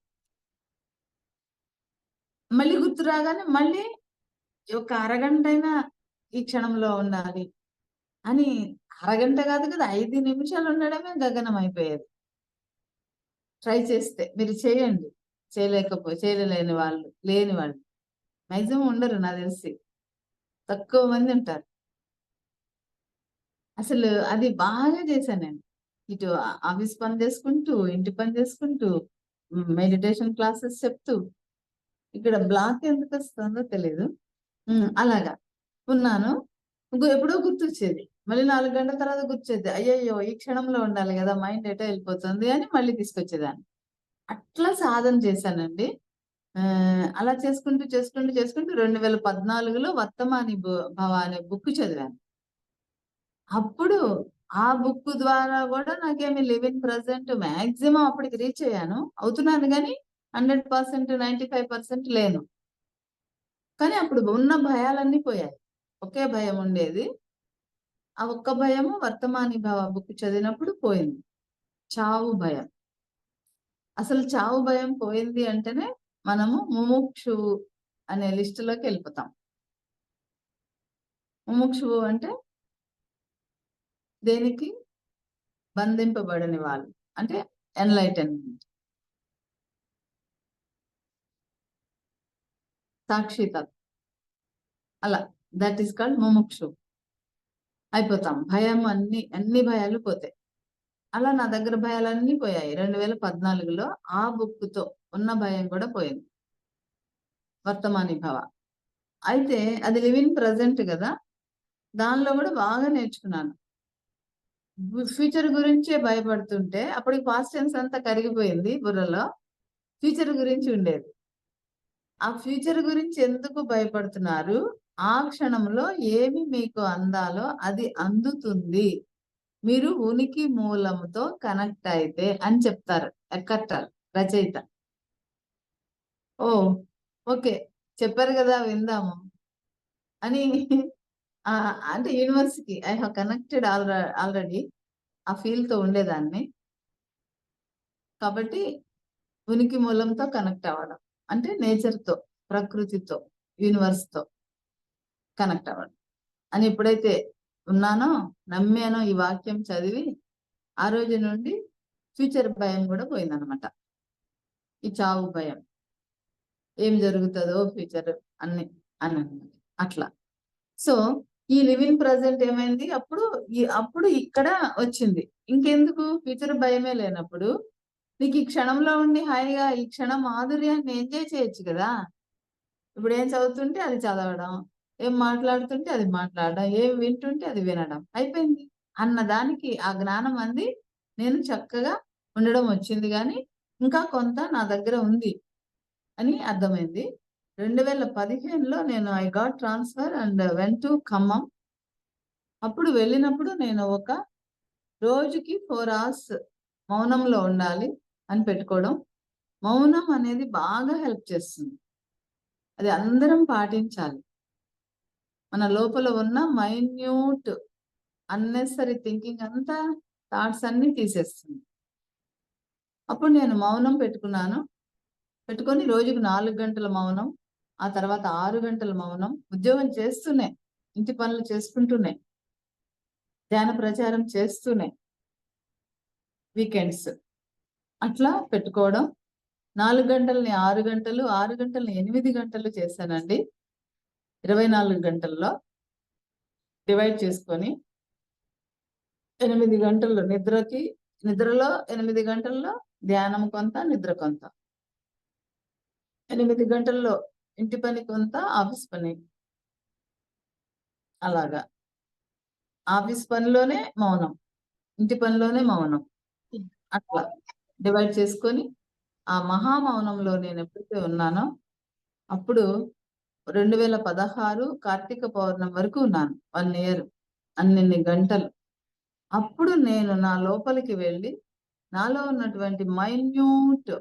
మళ్ళీ గుర్తు రాగానే మళ్ళీ ఒక అరగంటైనా ఈ క్షణంలో ఉండాలి అని, అరగంట కాదు కదా, 5 నిమిషాలు ఉండడమే గగనం అయిపోయేది. ట్రై చేస్తే మీరు చేయండి. చేయలేని వాళ్ళు, లేని వాళ్ళు మాక్సిమం ఉండరు నాకు తెలిసి, తక్కువ మంది ఉంటారు. అసలు అది బాగా చేశాను నేను. ఇటు ఆఫీస్ పని చేసుకుంటూ, ఇంటి పని చేసుకుంటూ, మెడిటేషన్ క్లాసెస్ చెప్తూ. ఇక్కడ బ్లాక్ ఎందుకు వస్తుందో తెలీదు. అలాగా ఉన్నాను. ఎప్పుడో గుర్తొచ్చేది. మళ్ళీ 4 గంటల తర్వాత గుర్తొచ్చేది. అయ్యయ్యో! ఈ క్షణంలో ఉండాలి కదా, మైండ్ ఎటో వెళ్ళిపోతుంది అని మళ్ళీ తీసుకొచ్చేదాన్ని. అట్లా సాధన చేశానండి. అలా చేసుకుంటూ 2014లో వర్తమాని భవ అనే బుక్ చదివాను. అప్పుడు ఆ బుక్ ద్వారా కూడా నాకేమి లివ్ ఇన్ ప్రెజెంట్ మాక్సిమం అప్పటికి రీచ్ అయ్యాను. అవుతున్నాను గానీ 100%, 95% లేను. కానీ అప్పుడు ఉన్న భయాలన్నీ పోయాయి. ఒకే భయం ఉండేది. ఆ ఒక్క భయము వర్తమాని భవ బుక్ చదివినప్పుడు పోయింది. చావు భయం. అసలు చావు భయం పోయింది అంటేనే మనము ముముక్షువు అనే లిస్టులోకి వెళ్ళిపోతాం. ముముక్షువు అంటే దేనికి బంధింపబడని వాళ్ళు, అంటే ఎన్లైటన్మెంట్, సాక్షితత్వం. అలా దట్ ఈస్ కాల్డ్ ముముక్షు అయిపోతాం. భయం అన్ని భయాలు పోతాయి. అలా నా దగ్గర భయాలన్నీ పోయాయి. 2014లో ఆ బుక్ తో ఉన్న భయం కూడా పోయింది, వర్తమాని భవ. అయితే అది లివ్ ఇన్ ప్రజెంట్ కదా, దానిలో కూడా బాగా నేర్చుకున్నాను. ఫ్యూచర్ గురించే భయపడుతుంటే అప్పటికి పాస్ట్ టెన్స్ అంతా కరిగిపోయింది బుర్రలో, ఫ్యూచర్ గురించి ఉండేది. ఆ ఫ్యూచర్ గురించి ఎందుకు భయపడుతున్నారు? ఆ క్షణంలో ఏమి మీకు అందాలో అది అందుతుంది, మీరు ఉనికి మూలంతో కనెక్ట్ అయితే అని చెప్తారు ఎక్కట్ రచయిత. ఓ ఓకే, చెప్పారు కదా విందాము అని. అంటే యూనివర్స్కి ఐ హావ్ కనెక్టెడ్ ఆల్రెడీ, ఆ ఫీల్ తో ఉండేదాన్ని. కాబట్టి ఉనికి మూలంతో కనెక్ట్ అవ్వడం అంటే నేచర్ తో, ప్రకృతితో, యూనివర్స్ తో కనెక్ట్ అవ్వడం అని ఎప్పుడైతే ఉన్నానో, నమ్మానో, ఈ వాక్యం చదివి ఆ రోజు నుండి ఫ్యూచర్ భయం కూడా పోయిందనమాట. ఈ చావు భయం, ఏం జరుగుతుందో ఫ్యూచర్ అన్ని అని అట్లా. సో ఈ లివ్ ఇన్ ప్రజెంట్ ఏమైంది, అప్పుడు ఇక్కడ వచ్చింది. ఇంకెందుకు ఫ్యూచర్ భయమే లేనప్పుడు నీకు ఈ క్షణంలో ఉండి హాయిగా ఈ క్షణం మాధుర్యాన్ని ఎంజాయ్ చేయొచ్చు కదా. ఇప్పుడు ఏం చదువుతుంటే అది చదవడం, ఏం మాట్లాడుతుంటే అది మాట్లాడడం, ఏం వింటుంటే అది వినడం అయిపోయింది అన్నదానికి ఆ జ్ఞానం అంది. నేను చక్కగా ఉండడం వచ్చింది, కానీ ఇంకా కొంత నా దగ్గర ఉంది అని అర్థమైంది. 2015లో నేను I got transfer and went to Khammam. అప్పుడు వెళ్ళినప్పుడు నేను ఒక రోజుకి 4 hours మౌనంలో ఉండాలి అని పెట్టుకోవడం. మౌనం అనేది బాగా హెల్ప్ చేస్తుంది, అది అందరం పాటించాలి. మన లోపల ఉన్న మైన్యూట్ అన్నెసరీ థింకింగ్ అంతా, థాట్స్ అన్ని తీసేస్తుంది. అప్పుడు నేను మౌనం పెట్టుకున్నాను. పెట్టుకొని రోజుకు 4 గంటల మౌనం, ఆ తర్వాత 6 గంటల మౌనం, ఉద్యోగం చేస్తూనే, ఇంటి పనులు చేసుకుంటూనే, ధ్యాన ప్రచారం చేస్తూనే, వీకెండ్స్ అట్లా పెట్టుకోవడం. 4 గంటల్ని 6 గంటలు, 6 గంటల్ని 8 గంటలు చేశానండి. 24 గంటల్లో డివైడ్ చేసుకొని 8 గంటలు నిద్రలో 8 గంటల్లో ధ్యానం కొంత, నిద్ర కొంత. 8 గంటల్లో ఇంటి పని కొంత, ఆఫీస్ పని. అలాగా ఆఫీస్ పనిలోనే మౌనం, ఇంటి పనిలోనే మౌనం. అట్లా డివైడ్ చేసుకొని ఆ మహామౌనంలో నేను ఎప్పుడైతే ఉన్నానో అప్పుడు 2016 కార్తీక పౌర్ణమి వరకు ఉన్నాను. 1 ఇయర్ అన్నన్ని గంటలు. అప్పుడు నేను నా లోపలికి వెళ్ళి నాలో ఉన్నటువంటి మైన్యూట్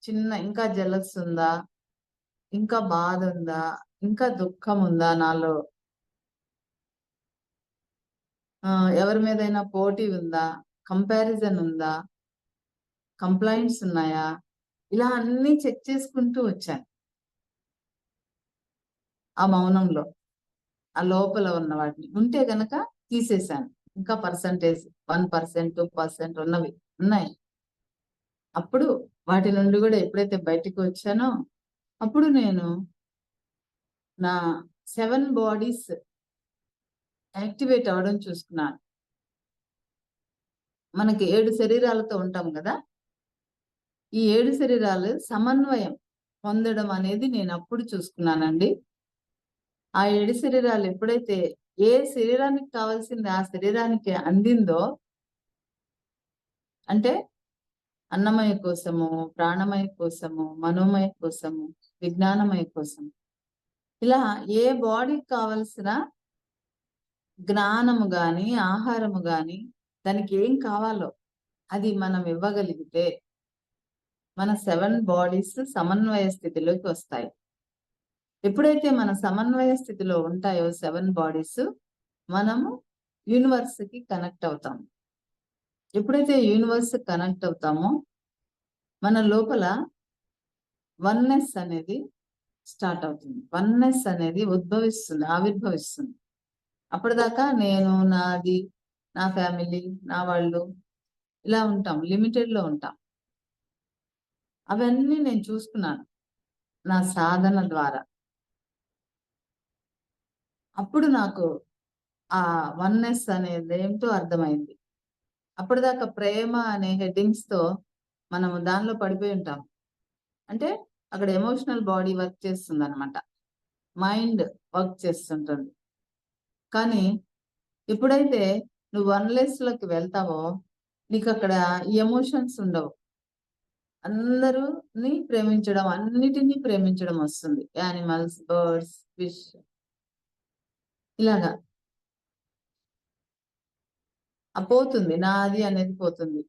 చిన్న ఇంకా జెలస్ ఉందా, ఇంకా బాధ ఉందా, ఇంకా దుఃఖం ఉందా నాలో, ఎవరి మీదైనా పోటీ ఉందా, కంపారిజన్ ఉందా, కంప్లైంట్స్ ఉన్నాయా, ఇలా అన్ని చెక్ చేసుకుంటూ వచ్చాను ఆ మౌనంలో. ఆ లోపల ఉన్న వాటిని ఉంటే గనక తీసేశాను. ఇంకా పర్సంటేజ్ 1%, 2% ఉన్నాయి. అప్పుడు వాటి నుండి కూడా ఎప్పుడైతే బయటికి వచ్చానో అప్పుడు నేను నా 7 బాడీస్ యాక్టివేట్ అవ్వడం చూసుకున్నాను. మనకి 7 శరీరాలతో ఉంటాం కదా, ఈ 7 శరీరాలు సమన్వయం పొందడం అనేది నేను అప్పుడు చూసుకున్నానండి. ఆ 7 శరీరాలు ఎప్పుడైతే ఏ శరీరానికి కావాల్సింది ఆ శరీరానికి అందిందో, అంటే అన్నమయ కోసము, ప్రాణమయ కోసము, మనోమయ కోసము, విజ్ఞానమయ కోసం, ఇలా ఏ బాడీకి కావలసిన జ్ఞానము గాని, ఆహారము గాని, దానికి ఏం కావాలో అది మనం ఇవ్వగలిగితే మన 7 బాడీస్ సమన్వయ స్థితిలోకి వస్తాయి. ఎప్పుడైతే మన సమన్వయ స్థితిలో ఉంటాయో 7 బాడీస్, మనము యూనివర్స్ కి కనెక్ట్ అవుతాం. ఎప్పుడైతే యూనివర్స్ కనెక్ట్ అవుతామో మన లోపల వన్నెస్ అనేది స్టార్ట్ అవుతుంది. వన్నెస్ అనేది ఉద్భవిస్తుంది, ఆవిర్భవిస్తుంది. అప్పటిదాకా నేను, నాది, నా ఫ్యామిలీ, నా వాళ్ళు ఇలా ఉంటాం, లిమిటెడ్ లో ఉంటాం. అవన్నీ నేను చూసుకున్నాను నా సాధన ద్వారా. అప్పుడు నాకు ఆ వన్నెస్ అనేది ఏంటో అర్థమైంది. అప్పటిదాకా ప్రేమ అనే హెడ్డింగ్స్ తో మనము దానిలో పడిపోయి ఉంటాం. అంటే అక్కడ ఎమోషనల్ బాడీ వర్క్ చేస్తుంది అనమాట, మైండ్ వర్క్ చేస్తుంటుంది. కానీ ఎప్పుడైతే నువ్వు వన్లెస్ లోకి వెళ్తావో నీకు అక్కడ ఈ ఎమోషన్స్ ఉండవు. అందరూని ప్రేమించడం, అన్నిటినీ ప్రేమించడం వస్తుంది. యానిమల్స్, బర్డ్స్, ఫిష్, ఇలాగా పోతుంది. నాది అనేది పోతుంది.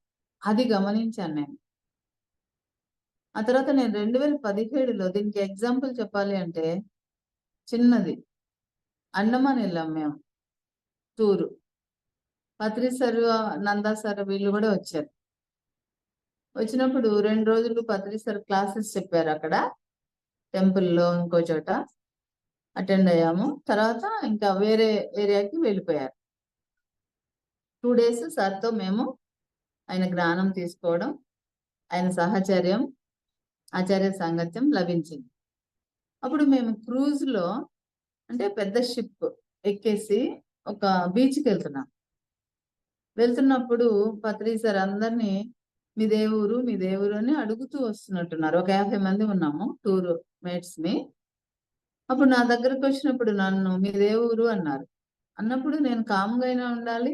అది గమనించాను నేను. ఆ తర్వాత నేను 2017లో దీనికి ఎగ్జాంపుల్ చెప్పాలి అంటే చిన్నది, అండమాన్ వెళ్ళాం మేము టూరు. పత్రి సార్, నందా సార్ వీళ్ళు కూడా వచ్చారు. వచ్చినప్పుడు 2 రోజులు పత్రి సార్ క్లాసెస్ చెప్పారు అక్కడ టెంపుల్లో, ఇంకో చోట అటెండ్ అయ్యాము. తర్వాత ఇంకా వేరే ఏరియాకి వెళ్ళిపోయారు. 2 days సార్తో మేము ఆయన జ్ఞానం తీసుకోవడం, ఆయన సహచర్యం, ఆచార్య సాంగత్యం లభించింది. అప్పుడు మేము క్రూజ్ లో, అంటే పెద్ద షిప్ ఎక్కేసి ఒక బీచ్కి వెళ్తున్నప్పుడు పత్రి సార్ అందరినీ మీ దేవురు అని అడుగుతూ వస్తున్నట్టున్నారు. ఒక 50 మంది ఉన్నాము టూర్ మేట్స్ ని. అప్పుడు నా దగ్గరకు వచ్చినప్పుడు నన్ను మీ దేవురు అన్నారు. అన్నప్పుడు నేను కామ్గా అయినా ఉండాలి,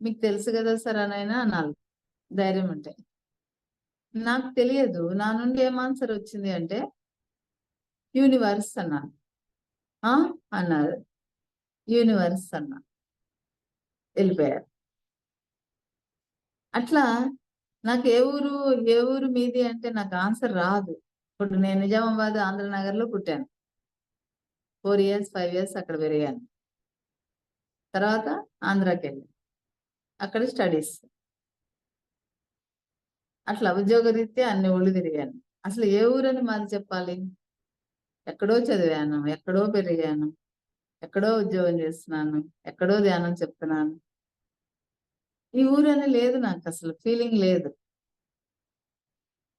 మీకు తెలుసు కదా సార్ అనైనా అనాలి ధైర్యం ఉంటే. నాకు తెలియదు నా నుండి ఏం ఆన్సర్ వచ్చింది అంటే యూనివర్స్ అన్నాను. అన్నారు. యూనివర్స్ అన్నా, వెళ్ళిపోయారు. అట్లా నాకు ఏ ఊరు మీది అంటే నాకు ఆన్సర్ రాదు. ఇప్పుడు నేను నిజామాబాద్ ఆంధ్రనగర్ లో పుట్టాను. 4 years 5 years అక్కడ పెరిగాను. తర్వాత ఆంధ్రాకి వెళ్ళాను, అక్కడ స్టడీస్. అట్లా ఉద్యోగరీత్యా అన్ని ఊళ్ళు తిరిగాను. అసలు ఏ ఊరని మాది చెప్పాలి? ఎక్కడో చదివాను, ఎక్కడో పెరిగాను, ఎక్కడో ఉద్యోగం చేస్తున్నాను, ఎక్కడో ధ్యానం చెప్తున్నాను. ఈ ఊరని లేదు, నాకు అసలు ఫీలింగ్ లేదు.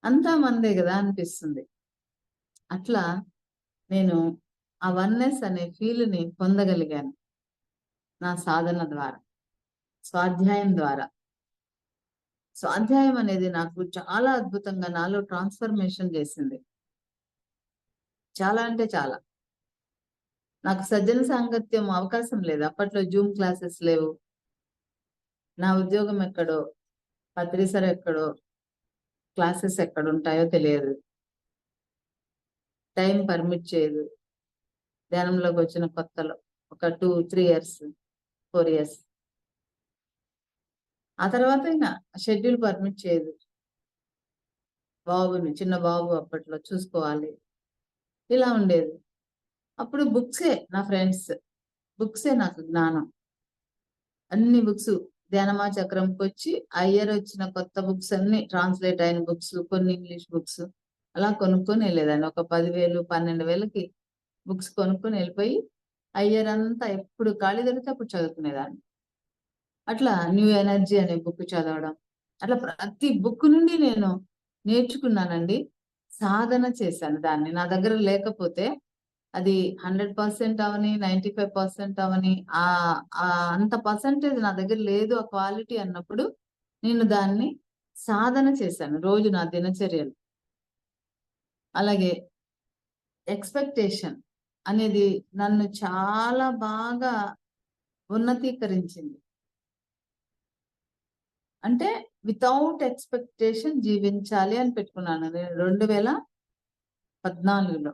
అంతా మందే కదా అనిపిస్తుంది. అట్లా నేను ఆ వన్నెస్ అనే ఫీల్ని పొందగలిగాను నా సాధన ద్వారా, స్వాధ్యాయం ద్వారా. స్వాధ్యాయం అనేది నాకు చాలా అద్భుతంగా నాలో ట్రాన్స్ఫర్మేషన్ చేసింది. చాలా అంటే చాలా. నాకు సజ్జన సాంగత్యం అవకాశం లేదు. అప్పట్లో జూమ్ క్లాసెస్ లేవు. నా ఉద్యోగం ఎక్కడో, పత్రిసర ఎక్కడో, క్లాసెస్ ఎక్కడ ఉంటాయో తెలియదు. టైం పర్మిట్ చేయదు. ధ్యానంలోకి వచ్చిన కొత్తలో ఒక 2-3 ఇయర్స్, 4 ఇయర్స్. ఆ తర్వాత అయినా షెడ్యూల్ పర్మిట్ చేయదు. చిన్న బాబు అప్పట్లో చూసుకోవాలి. ఇలా ఉండేది. అప్పుడు బుక్సే నా ఫ్రెండ్స్, బుక్సే నాకు జ్ఞానం. అన్ని బుక్స్ ధ్యానమా చక్రంకి వచ్చి ఆ ఇయర్ వచ్చిన కొత్త బుక్స్ అన్ని ట్రాన్స్లేట్ అయిన బుక్స్, కొన్ని ఇంగ్లీష్ బుక్స్ అలా కొనుక్కొని వెళ్ళేదాన్ని. ఒక 10,000, 12,000కి బుక్స్ కొనుక్కొని వెళ్ళిపోయి ఆ ఇయర్ అంతా ఎప్పుడు ఖాళీ దొరికితే అప్పుడు చదువుకునేదాన్ని. అట్లా న్యూ ఎనర్జీ అనే బుక్ చదవడం, అట్లా ప్రతి బుక్ నుండి నేను నేర్చుకున్నానండి. సాధన చేశాను దాన్ని. నా దగ్గర లేకపోతే అది 100% అవని, 95% అవని, అంత పర్సంటేజ్ నా దగ్గర లేదు ఆ క్వాలిటీ అన్నప్పుడు నేను దాన్ని సాధన చేశాను రోజు నా దినచర్యలు. అలాగే ఎక్స్పెక్టేషన్ అనేది నన్ను చాలా బాగా ఉన్నతీకరించింది. అంటే వితౌట్ ఎక్స్పెక్టేషన్ జీవించాలి అని పెట్టుకున్నాను నేను 2014లో.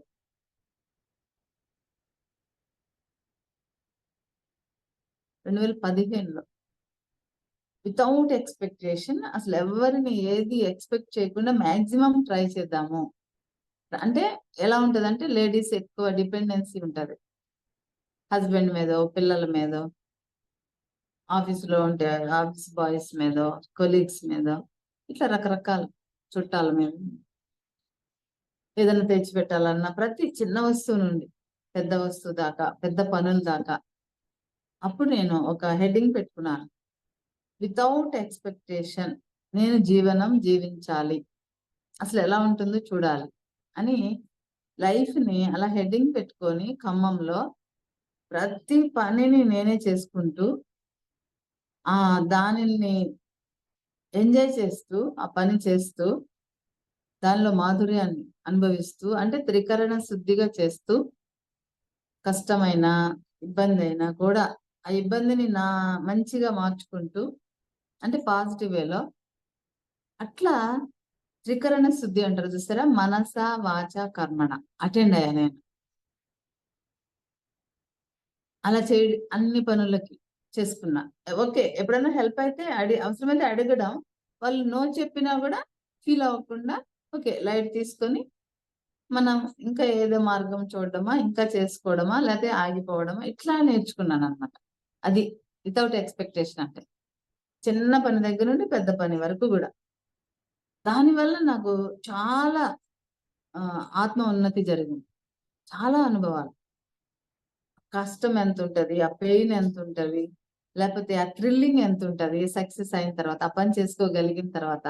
2015లో వితౌట్ ఎక్స్పెక్టేషన్, అసలు ఎవరిని ఏది ఎక్స్పెక్ట్ చేయకుండా మాక్సిమం ట్రై చేద్దాము. అంటే ఎలా ఉంటదంటే లేడీస్ ఎక్కువ డిపెండెన్సీ ఉంటది. హస్బెండ్ మీదో, పిల్లల మీదో, ఆఫీసులో ఉంటే ఆఫీస్ బాయ్స్ మీదో, కొలీగ్స్ మీదో, ఇట్లా రకరకాల చుట్టాల మీద. ఏదైనా తెచ్చిపెట్టాలన్నా ప్రతి చిన్న వస్తువు నుండి పెద్ద వస్తువు దాకా, పెద్ద పనుల దాకా. అప్పుడు నేను ఒక హెడ్డింగ్ పెట్టుకున్నాను, వితౌట్ ఎక్స్పెక్టేషన్ నేను జీవనం జీవించాలి, అసలు ఎలా ఉంటుందో చూడాలి అని లైఫ్ని అలా హెడ్డింగ్ పెట్టుకొని ఖమ్మంలో ప్రతి పనిని నేనే చేసుకుంటూ దానిని ఎంజాయ్ చేస్తూ, ఆ పని చేస్తూ, దానిలో మాధుర్యాన్ని అనుభవిస్తూ, అంటే త్రికరణ శుద్ధిగా చేస్తూ, కష్టమైన ఇబ్బంది అయినా కూడా ఆ ఇబ్బందిని నా మంచిగా మార్చుకుంటూ, అంటే పాజిటివ్ వేలో అట్లా త్రికరణ శుద్ధి అంటారు చూసారా, మనస వాచ కర్మణ అటెండ్ అయ్యా నేను. అలా అన్ని పనులకి చేసుకున్నా. ఓకే, ఎప్పుడైనా హెల్ప్ అయితే అవసరమైతే అడగడం, వాళ్ళు నో చెప్పినా కూడా ఫీల్ అవ్వకుండా ఓకే లైట్ తీసుకొని మనం ఇంకా ఏదో మార్గం చూడడమా, ఇంకా చేసుకోవడమా, లేకపోతే ఆగిపోవడమా, ఇట్లా నేర్చుకున్నాను అనమాట. అది వితౌట్ ఎక్స్పెక్టేషన్ అంటే చిన్న పని దగ్గర నుండి పెద్ద పని వరకు కూడా. దానివల్ల నాకు చాలా ఆత్మ ఉన్నతి జరిగింది. చాలా అనుభవాలు. కష్టం ఎంత ఉంటది, ఆ పెయిన్ ఎంత ఉంటది, లేకపోతే ఆ థ్రిల్లింగ్ ఎంత ఉంటది సక్సెస్ అయిన తర్వాత, ఆ పని చేసుకోగలిగిన తర్వాత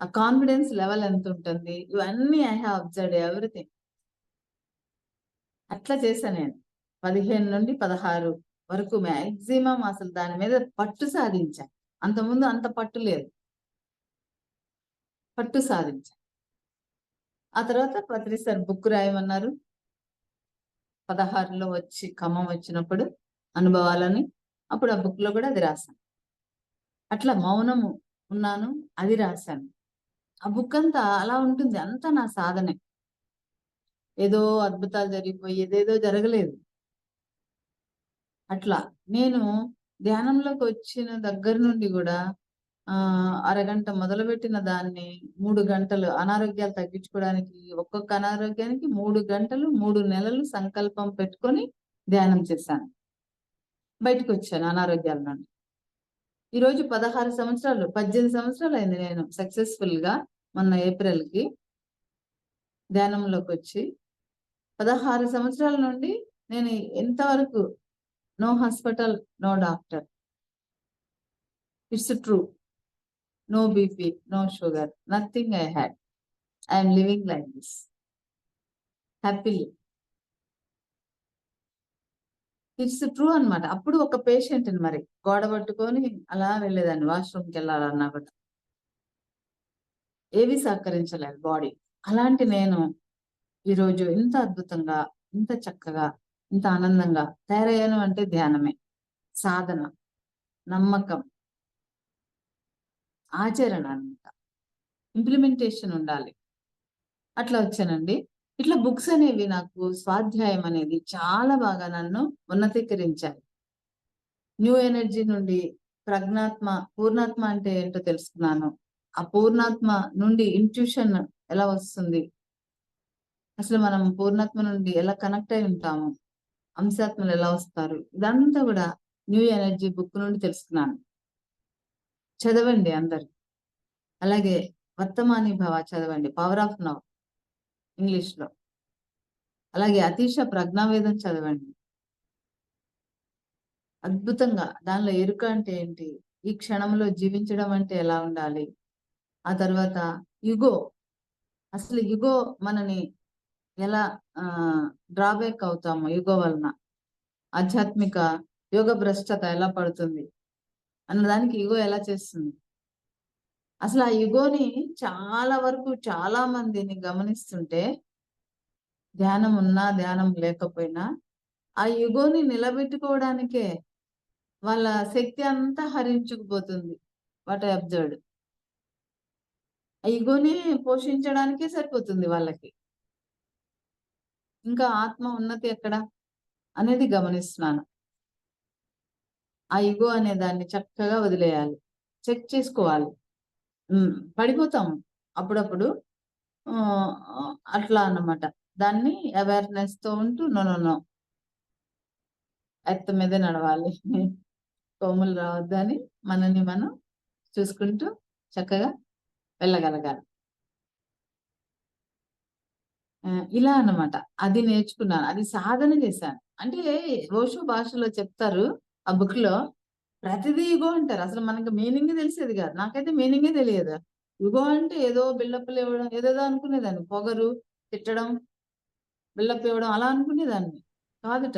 ఆ కాన్ఫిడెన్స్ లెవెల్ ఎంత ఉంటుంది, ఇవన్నీ ఐ హావ్ అబ్జర్వ్డ్ ఎవ్రీథింగ్. అట్లా చేశాను నేను 15 నుండి 16 వరకు మాక్సిమం అసలు దాని మీద పట్టు సాధించాను. అంతకుముందు అంత పట్టు లేదు, పట్టు సాధించాను. ఆ తర్వాత పత్రిసార్ బుక్ రాయమన్నారు. 16లో వచ్చి ఖమ్మం వచ్చినప్పుడు అనుభవాలని, అప్పుడు ఆ బుక్ లో కూడా అది రాశాను. అట్లా మౌనము ఉన్నాను, అది రాశాను. ఆ బుక్ అంతా అలా ఉంటుంది, అంతా నా సాధనే. ఏదో అద్భుతాలు జరిగిపోయి ఏదేదో జరగలేదు. అట్లా నేను ధ్యానంలోకి వచ్చిన దగ్గర నుండి కూడా అరగంట మొదలుపెట్టిన దాన్ని 3 గంటలు అనారోగ్యాలు తగ్గించుకోవడానికి, ఒక్కొక్క అనారోగ్యానికి 3 గంటలు 3 నెలలు సంకల్పం పెట్టుకొని ధ్యానం చేశాను. బయటకు వచ్చాను అనారోగ్యాల నుండి. ఈరోజు 16 సంవత్సరాలు 18 సంవత్సరాలు అయింది నేను సక్సెస్ఫుల్ గా మొన్న ఏప్రిల్ కి ధ్యానంలోకి వచ్చి 16 సంవత్సరాల నుండి నేను ఎంతవరకు no hospital, no doctor, it's true, no BP, no sugar, nothing I had. I'm living like this happily. It's true అన్నమాట. అప్పుడు ఒక పేషెంట్ మరి గోడ పట్టుకొని అలా వెళ్ళేదాన్ని వాష్రూమ్కి వెళ్ళాలన్నా కూడా ఏవి సహకరించలేదు బాడీ. అలాంటి నేను ఈరోజు ఇంత అద్భుతంగా, ఇంత చక్కగా, ఇంత ఆనందంగా తయారయ్యాను అంటే ధ్యానమే. సాధన, నమ్మకం, ఆచరణ అన్నమాట. ఇంప్లిమెంటేషన్ ఉండాలి. అట్లా వచ్చానండి. ఇట్లా బుక్స్ అనేవి నాకు స్వాధ్యాయం అనేది చాలా బాగా నన్ను ఉన్నతీకరించాయి. న్యూ ఎనర్జీ నుండి ప్రజ్ఞాత్మ, పూర్ణాత్మ అంటే ఏంటో తెలుసుకున్నాను. ఆ పూర్ణాత్మ నుండి ఇంట్యూషన్ ఎలా వస్తుంది, అసలు మనం పూర్ణాత్మ నుండి ఎలా కనెక్ట్ అయి ఉంటాము, అంశాత్మలు ఎలా వస్తారు, ఇదంతా కూడా న్యూ ఎనర్జీ బుక్ నుండి తెలుసుకున్నాను. చదవండి అందరు. అలాగే వర్తమాని భవ చదవండి, పవర్ ఆఫ్ నౌ ఇంగ్లీష్ లో. అలాగే అతీష ప్రజ్ఞావేదం చదవండి. అద్భుతంగా దానిలో ఎరుక అంటే ఏంటి, ఈ క్షణంలో జీవించడం అంటే ఎలా ఉండాలి, ఆ తర్వాత యుగో, అసలు యుగో మనని ఎలా డ్రాబ్యాక్ అవుతాము, యుగో వలన ఆధ్యాత్మిక యోగ భ్రష్టత ఎలా పడుతుంది అన్నదానికి యుగో ఎలా చేస్తుంది. అసలు ఆ యుగోని చాలా వరకు చాలా మందిని గమనిస్తుంటే ధ్యానం ఉన్నా ధ్యానం లేకపోయినా ఆ యుగోని నిలబెట్టుకోవడానికే వాళ్ళ శక్తి అంతా హరించుకుపోతుంది. What I observed. ఆ ఇగోని పోషించడానికే సరిపోతుంది వాళ్ళకి. ఇంకా ఆత్మ ఉన్నతి ఎక్కడ అనేది గమనిస్తున్నాను. ఆ ఇగో అనే దాన్ని చక్కగా వదిలేయాలి, చెక్ చేసుకోవాలి. పడిపోతాం అప్పుడప్పుడు, అట్లా అన్నమాట. దాన్ని అవేర్నెస్ తో ఉంటూ నో నో నో ఎత్త మీదే నడవాలి, కోములు రావద్దని మనని మనం చూసుకుంటూ చక్కగా వెళ్ళగలగాలి. ఇలా అన్నమాట. అది నేర్చుకున్నాను, అది సాధన చేశాను. అంటే ఓషో భాషలో చెప్తారు ఆ బుక్ లో, ప్రతిదీ ఇగో అంటారు. అసలు మనకి మీనింగ్ తెలిసేది కాదు. నాకైతే మీనింగే తెలియదు. ఇగో అంటే ఏదో బిల్డప్లు ఇవ్వడం ఏదేదో అనుకునేదాన్ని. పొగరు, తిట్టడం, బిల్డప్ ఇవ్వడం అలా అనుకునేదాన్ని కాదుట.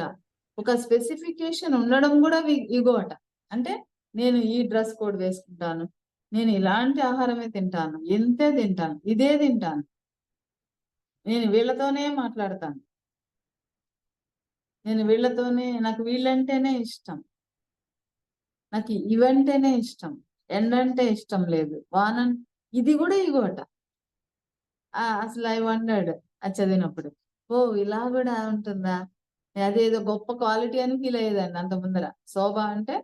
ఒక స్పెసిఫికేషన్ ఉండడం కూడా ఇగో అట. అంటే నేను ఈ డ్రెస్ కోడ్ వేసుకుంటాను, నేను ఇలాంటి ఆహారమే తింటాను, ఇంతే తింటాను, ఇదే తింటాను, నేను వీళ్ళతోనే మాట్లాడతాను, నేను వీళ్ళతోనే, నాకు వీళ్ళంటేనే ఇష్టం, నాకు ఇవంటేనే ఇష్టం, ఎండంటే ఇష్టం లేదు, వాన. ఇది కూడా ఇగోట. అసలు ఐ వండర్డ్ అది చదివినప్పుడు, ఓ ఇలా కూడా ఉంటుందా, అదేదో గొప్ప క్వాలిటీ అని ఫీల్ అయ్యేదాన్ని అంత ముందర. శోభ అంటే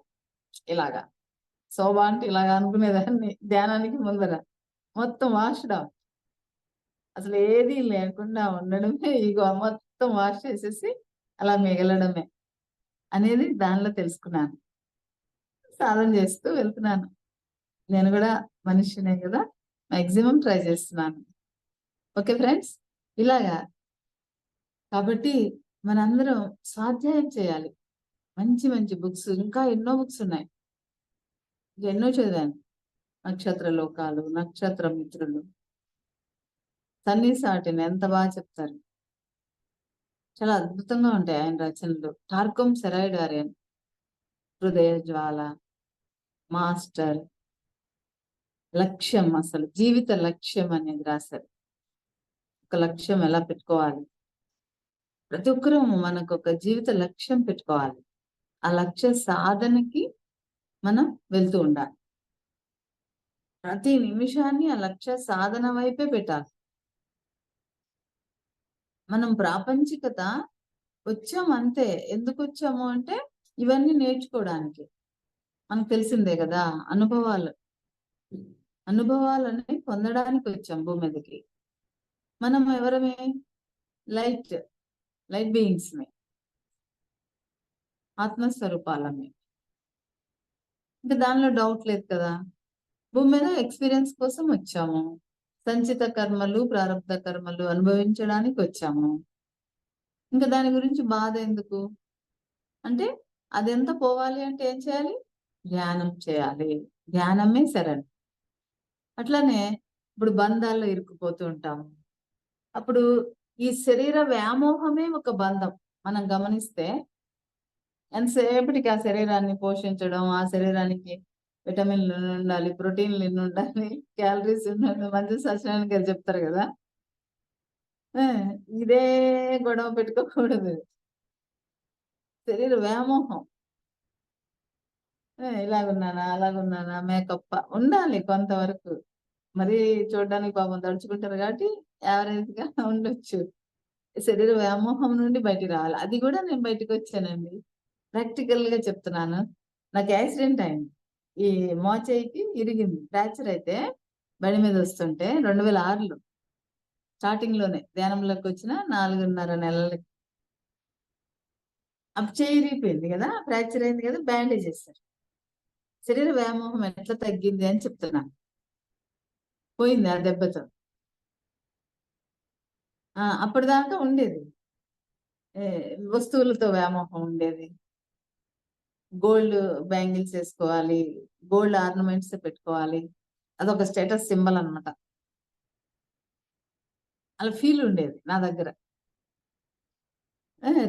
ఇలాగా, శోభ అంటే ఇలాగా అనుకునేదాన్ని ధ్యానానికి ముందర. మొత్తం వాష్డ్ ఆఫ్, అసలు ఏది లేకుండా ఉండడమే ఇగో, మొత్తం వాష్ చేసేసి అలా మిగలడమే అనేది దానిలో తెలుసుకున్నాను. సాధన చేస్తూ వెళ్తున్నాను. నేను కూడా మనిషినే కదా, మాక్సిమం ట్రై చేస్తున్నాను. ఓకే ఫ్రెండ్స్, ఇలాగా. కాబట్టి మనందరం స్వాధ్యాయం చేయాలి. మంచి మంచి బుక్స్, ఇంకా ఎన్నో బుక్స్ ఉన్నాయి, ఎన్నో చదివాను. నక్షత్ర లోకాలు, నక్షత్ర మిత్రులు, సన్నీసాటిని ఎంత బాగా చెప్తారు. చాలా అద్భుతంగా ఉంటాయి ఆయన రచనలు. టార్కం సెరాయిడారియన్, హృదయ జ్వాల, మాస్టర్, లక్ష్యం, అసలు జీవిత లక్ష్యం అనేది రాశారు. ఒక లక్ష్యం ఎలా పెట్టుకోవాలి, ప్రతి ఒక్కరూ మనకు ఒక జీవిత లక్ష్యం పెట్టుకోవాలి. ఆ లక్ష్య సాధనకి మనం వెళ్తూ ఉండాలి. ప్రతి నిమిషాన్ని ఆ లక్ష్య సాధన వైపే పెట్టాలి. మనం ప్రాపంచికత వచ్చాము అంతే. ఎందుకు వచ్చాము అంటే ఇవన్నీ నేర్చుకోవడానికి. మనకు తెలిసిందే కదా, అనుభవాలని పొందడానికి వచ్చాం భూమి మీదకి. మనం ఎవరమే, లైట్ బీయింగ్స్ మే, ఆత్మస్వరూపాలమే. ఇంకా దానిలో డౌట్ లేదు కదా. భూమి మీద ఎక్స్పీరియన్స్ కోసం వచ్చాము. సంచిత కర్మలు, ప్రారబ్ధ కర్మలు అనుభవించడానికి వచ్చాము. ఇంకా దాని గురించి బాధ ఎందుకు? అంటే అదెంత పోవాలి అంటే ఏం చేయాలి? ధ్యానం చేయాలి. ధ్యానమే శరణ్. అట్లానే ఇప్పుడు బంధాల్లో ఇరుక్కుపోతూ ఉంటాము. అప్పుడు ఈ శరీర వ్యామోహమే ఒక బంధం. మనం గమనిస్తే ఎంతసేపటికి ఆ శరీరాన్ని పోషించడం, ఆ శరీరానికి విటమిన్లు ఉండాలి, ప్రోటీన్లు ఇన్ని ఉండాలి, క్యాలరీస్ ఉండాలి, మంచి సత్యనారాయణ గారు చెప్తారు కదా. ఆ, ఇదే గొడవ పెట్టుకోకూడదు. శరీర వ్యామోహం. ఇలాగున్నానా, అలాగున్నానా, మేకప్ ఉండాలి కొంతవరకు. మరి చూడడానికి పాపం దడుచుకుంటారు కాబట్టి యావరేజ్ గా ఉండొచ్చు. శరీర వ్యామోహం నుండి బయటికి రావాలి. అది కూడా నేను బయటకు వచ్చానండి. ప్రాక్టికల్ గా చెప్తున్నాను. నాకు యాక్సిడెంట్ అయింది. ఈ మోచేయికి ఇరిగింది. ఫ్రాక్చర్ అయితే బండి మీద వస్తుంటే 2006లో స్టార్టింగ్ లోనే ధ్యానంలోకి వచ్చిన 4.5 నెలలకి చేయి ఇరిగిపోయింది కదా, ఫ్రాక్చర్ అయింది కదా, బ్యాండేజ్ చేస్తారు. శరీర వ్యామోహం ఎట్లా తగ్గింది అని చెప్తున్నాను. పోయింది ఆ దెబ్బతో. అప్పటిదాకా ఉండేది ఏ, వస్తువులతో వ్యామోహం ఉండేది. గోల్డ్ బ్యాంగిల్స్ వేసుకోవాలి, గోల్డ్ ఆర్నమెంట్స్ పెట్టుకోవాలి, అదొక స్టేటస్ సింబల్ అన్నమాట. అలా ఫీల్ ఉండేది నా దగ్గర.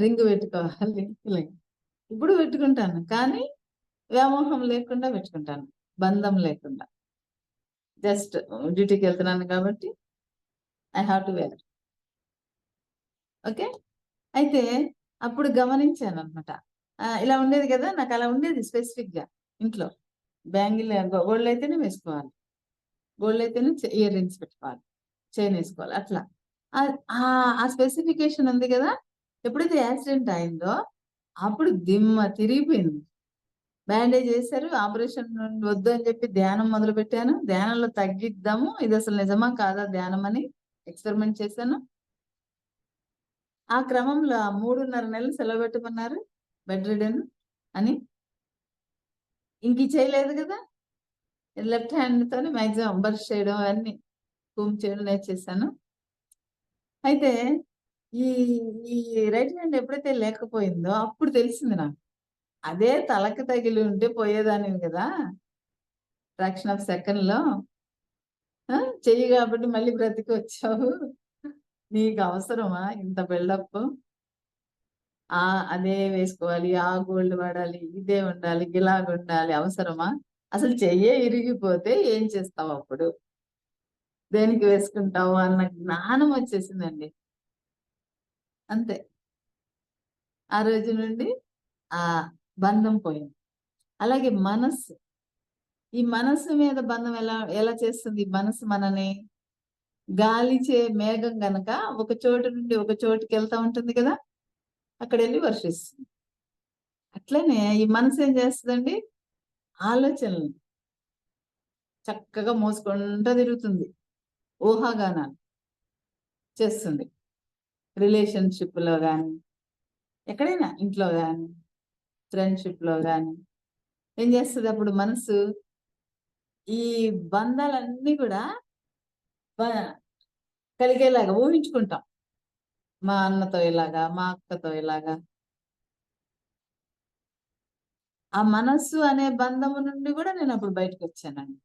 రింగ్ పెట్టుకోవాలి ఇలా. ఇప్పుడు పెట్టుకుంటాను, కానీ వ్యామోహం లేకుండా పెట్టుకుంటాను, బంధం లేకుండా. జస్ట్ డ్యూటీకి వెళ్తున్నాను కాబట్టి I have to wear. Okay. అయితే అప్పుడు గమనించాను అనమాట. ఇలా ఉండేది కదా, నాకు అలా ఉండేది స్పెసిఫిక్ గా. ఇంట్లో బ్యాంగిల్ గోల్డ్ అయితేనే వేసుకోవాలి, గోల్డ్ అయితేనే ఇయర్ రింగ్స్ పెట్టుకోవాలి, చైన్ వేసుకోవాలి, అట్లా. ఆ స్పెసిఫికేషన్ ఉంది కదా. ఎప్పుడైతే యాక్సిడెంట్ అయిందో అప్పుడు దిమ్మ తిరిగిపోయింది. బ్యాండేజ్ చేశారు, ఆపరేషన్ వద్దు అని చెప్పి ధ్యానం మొదలు పెట్టాను. ధ్యానంలో తగ్గిద్దాము, ఇది అసలు నిజమా కాదా ధ్యానం అని ఎక్స్పెరిమెంట్ చేశాను. ఆ క్రమంలో 3.5 నెలలు సెలవు పెట్టమన్నారు, బెడ్ రిడెన్ అని. ఇంక చేయలేదు కదా, లెఫ్ట్ హ్యాండ్ తోనే మ్యాక్సిమం బర్ష్ చేయడం అవన్నీ కూమ్ చేయడం నేర్చేసాను. అయితే ఈ ఈ రైట్ హ్యాండ్ ఎప్పుడైతే లేకపోయిందో అప్పుడు తెలిసింది నాకు, అదే తలకి తగిలి ఉంటే పోయేదానివి కదా ఫ్రాక్షన్ ఆఫ్ సెకండ్ లో. చెయ్యి కాబట్టి మళ్ళీ బ్రతికి వచ్చావు, నీకు అవసరమా ఇంత బిల్డప్? అదే వేసుకోవాలి, ఆ గోల్డ్ వాడాలి, ఇదే ఉండాలి, గిలాగ్ ఉండాలి, అవసరమా? అసలు చెయ్యే ఇరిగిపోతే ఏం చేస్తావు అప్పుడు? దేనికి వేసుకుంటావు అన్న జ్ఞానం వచ్చేసిందండి. అంతే. ఆ రోజు నుండి ఆ బంధం పోయింది. అలాగే మనస్సు, ఈ మనస్సు మీద బంధం ఎలా ఎలా చేస్తుంది? మనస్సు మనని గాలిచే మేఘం గనక ఒక చోటు నుండి ఒక చోటుకి వెళ్తా ఉంటుంది కదా, అక్కడ వెళ్ళి వర్షిస్తుంది. అట్లనే ఈ మనసు ఏం చేస్తుందండి? ఆలోచనలు చక్కగా మోసుకుంటూ తిరుగుతుంది, ఊహాగానాలు చేస్తుంది. రిలేషన్షిప్ లో కానీ, ఎక్కడైనా ఇంట్లో కానీ, ఫ్రెండ్షిప్ లో కానీ ఏం చేస్తుంది అప్పుడు మనసు? ఈ బంధాలన్నీ కూడా కలిగేలాగా ఊహించుకుంటాం. మా అన్నతో ఇలాగా, మా అక్కతో ఇలాగా. ఆ మనస్సు అనే బంధము నుండి కూడా నేను అప్పుడు బయటకు వచ్చానండి.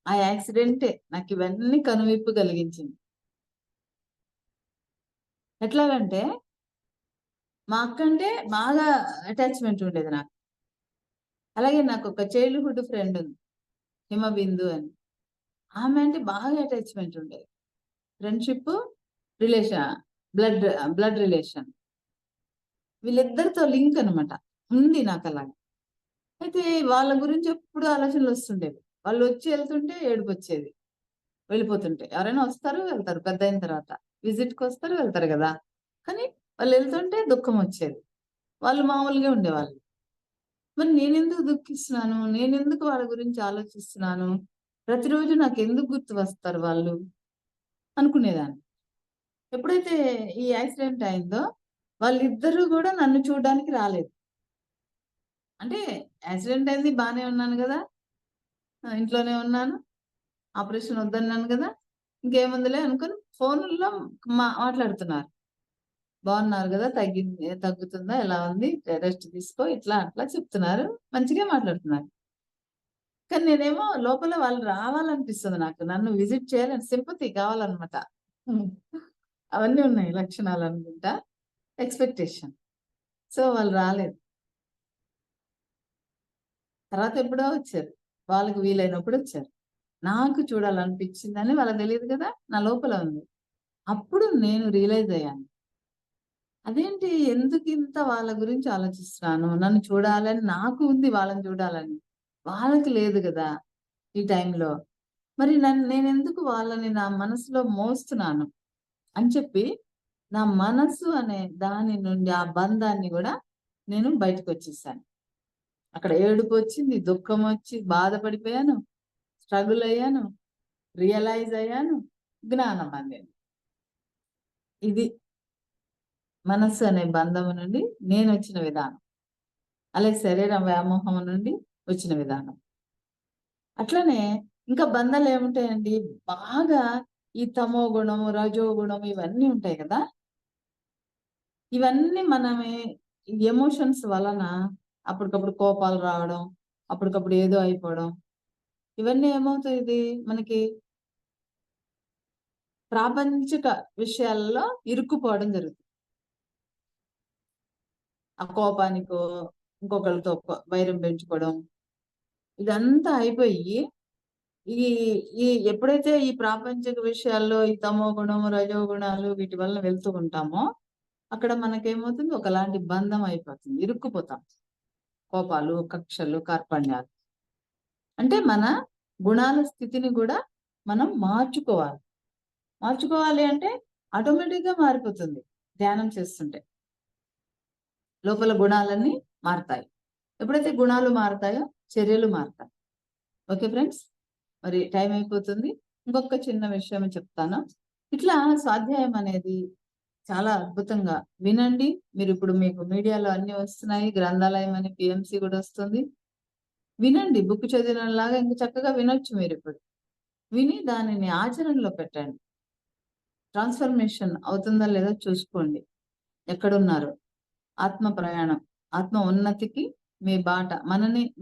ఆ యాక్సిడెంటే నాకు ఇవన్నీ కనువిప్పు కలిగించింది. ఎట్లాగంటే మా అక్క అంటే బాగా అటాచ్మెంట్ ఉండేది నాకు. అలాగే నాకు ఒక చైల్డ్హుడ్ ఫ్రెండ్ ఉంది, హిమబిందు అని. ఆమె అంటే బాగా అటాచ్మెంట్ ఉండేది. Friendship, relation, blood blood relation, వీళ్ళిద్దరితో లింక్ అనమాట ఉంది నాకు అలాగా. అయితే వాళ్ళ గురించి ఎప్పుడు ఆలోచనలు వస్తుండేవి. వాళ్ళు వచ్చి వెళ్తుంటే ఏడుపు వచ్చేది, వెళ్ళిపోతుంటే. ఎవరైనా వస్తారు వెళ్తారు పెద్ద అయిన తర్వాత, విజిట్కి వస్తారు వెళ్తారు కదా. కానీ వాళ్ళు వెళ్తుంటే దుఃఖం వచ్చేది. వాళ్ళు మామూలుగా ఉండేవాళ్ళు. మరి నేనెందుకు దుఃఖిస్తున్నాను, నేనెందుకు వాళ్ళ గురించి ఆలోచిస్తున్నాను, ప్రతిరోజు నాకు ఎందుకు గుర్తు వస్తారు వాళ్ళు అనుకునేదాన్ని. ఎప్పుడైతే ఈ యాక్సిడెంట్ అయిందో వాళ్ళిద్దరూ కూడా నన్ను చూడడానికి రాలేదు. అంటే యాక్సిడెంట్ అయింది, బానే ఉన్నాను కదా, ఇంట్లోనే ఉన్నాను, ఆపరేషన్ వద్దన్నాను కదా, ఇంకేముందిలే అనుకుని ఫోన్లో మాట్లాడుతున్నారు. బాగున్నారు కదా, తగ్గుతుందా, ఎలా ఉంది, రెస్ట్ తీసుకో, ఇట్లా అట్లా చెప్తున్నారు, మంచిగా మాట్లాడుతున్నారు. కానీ నేనేమో లోపల వాళ్ళు రావాలనిపిస్తుంది, నాకు నన్ను విజిట్ చేయాలని సింపతి కావాలన్నమాట. అవన్నీ ఉన్నాయి లక్షణాలు అనుకుంటా, ఎక్స్పెక్టేషన్. సో వాళ్ళు రాలేదు. తర్వాత ఎప్పుడో వచ్చారు, వాళ్ళకి వీలైనప్పుడు వచ్చారు. నాకు చూడాలనిపించిందని వాళ్ళకి తెలియదు కదా, నా లోపల ఉంది. అప్పుడు నేను రియలైజ్ అయ్యాను, అదేంటి ఎందుకు ఇంత వాళ్ళ గురించి ఆలోచిస్తున్నాను, నన్ను చూడాలని నాకు ఉంది, వాళ్ళని చూడాలని వాళ్ళకి లేదు కదా ఈ టైంలో. మరి నేను ఎందుకు వాళ్ళని నా మనసులో మోస్తున్నాను అని చెప్పి, నా మనసు అనే దాని నుండి ఆ బంధాన్ని కూడా నేను బయటకు వచ్చేసాను. అక్కడ ఏడుపు వచ్చింది, దుఃఖం వచ్చి బాధపడిపోయాను, స్ట్రగుల్ అయ్యాను, రియలైజ్ అయ్యాను, జ్ఞానం అందింది. ఇది మనస్సు అనే బంధము నుండి నేను వచ్చిన విధానం, అలాగే శరీరం వ్యామోహం నుండి వచ్చిన విధానం. అట్లనే ఇంకా బంధాలు ఏముంటాయండి, బాగా ఈ తమో గుణము, రజో గుణం ఇవన్నీ ఉంటాయి కదా, ఇవన్నీ మనమే ఎమోషన్స్ వలన అప్పటికప్పుడు కోపాలు రావడం, అప్పటికప్పుడు ఏదో అయిపోవడం, ఇవన్నీ ఏమవుతాయి, ఇది మనకి ప్రాపంచిక విషయాల్లో ఇరుక్కుపోవడం జరుగుతుంది. ఆ కోపానికో ఇంకొకరితో వైరం పెంచుకోవడం, ఇదంతా అయిపోయి ఈ ఈ ఎప్పుడైతే ఈ ప్రాపంచిక విషయాల్లో ఈ తమో గుణము, రజో గుణాలు వీటి వల్ల వెళ్తూ ఉంటామో, అక్కడ మనకేమవుతుంది, ఒకలాంటి బంధం అయిపోతుంది, ఇరుక్కుపోతాం. కోపాలు, కక్షలు, కార్పణ్యాలు. అంటే మన గుణాల స్థితిని కూడా మనం మార్చుకోవాలి. మార్చుకోవాలి అంటే ఆటోమేటిక్గా మారిపోతుంది ధ్యానం చేస్తుంటే. లోపల గుణాలన్నీ మారుతాయి. ఎప్పుడైతే గుణాలు మారుతాయో చర్యలు మారుతాయి. ఓకే ఫ్రెండ్స్, మరి టైం అయిపోతుంది. ఇంకొక చిన్న విషయం చెప్తాను. ఇట్లా స్వాధ్యాయం అనేది చాలా అద్భుతంగా వినండి. మీరు ఇప్పుడు మీకు మీడియాలో అన్ని వస్తున్నాయి, గ్రంథాలయం అని పిఎంసి కూడా వస్తుంది. వినండి, బుక్ చదివినలాగా ఇంక చక్కగా వినొచ్చు. మీరు ఇప్పుడు విని దానిని ఆచరణలో పెట్టండి. ట్రాన్స్ఫర్మేషన్ అవుతుందా లేదా చూసుకోండి. ఎక్కడున్నారు? ఆత్మ ప్రయాణం, ఆత్మ ఉన్నతికి మీ బాట.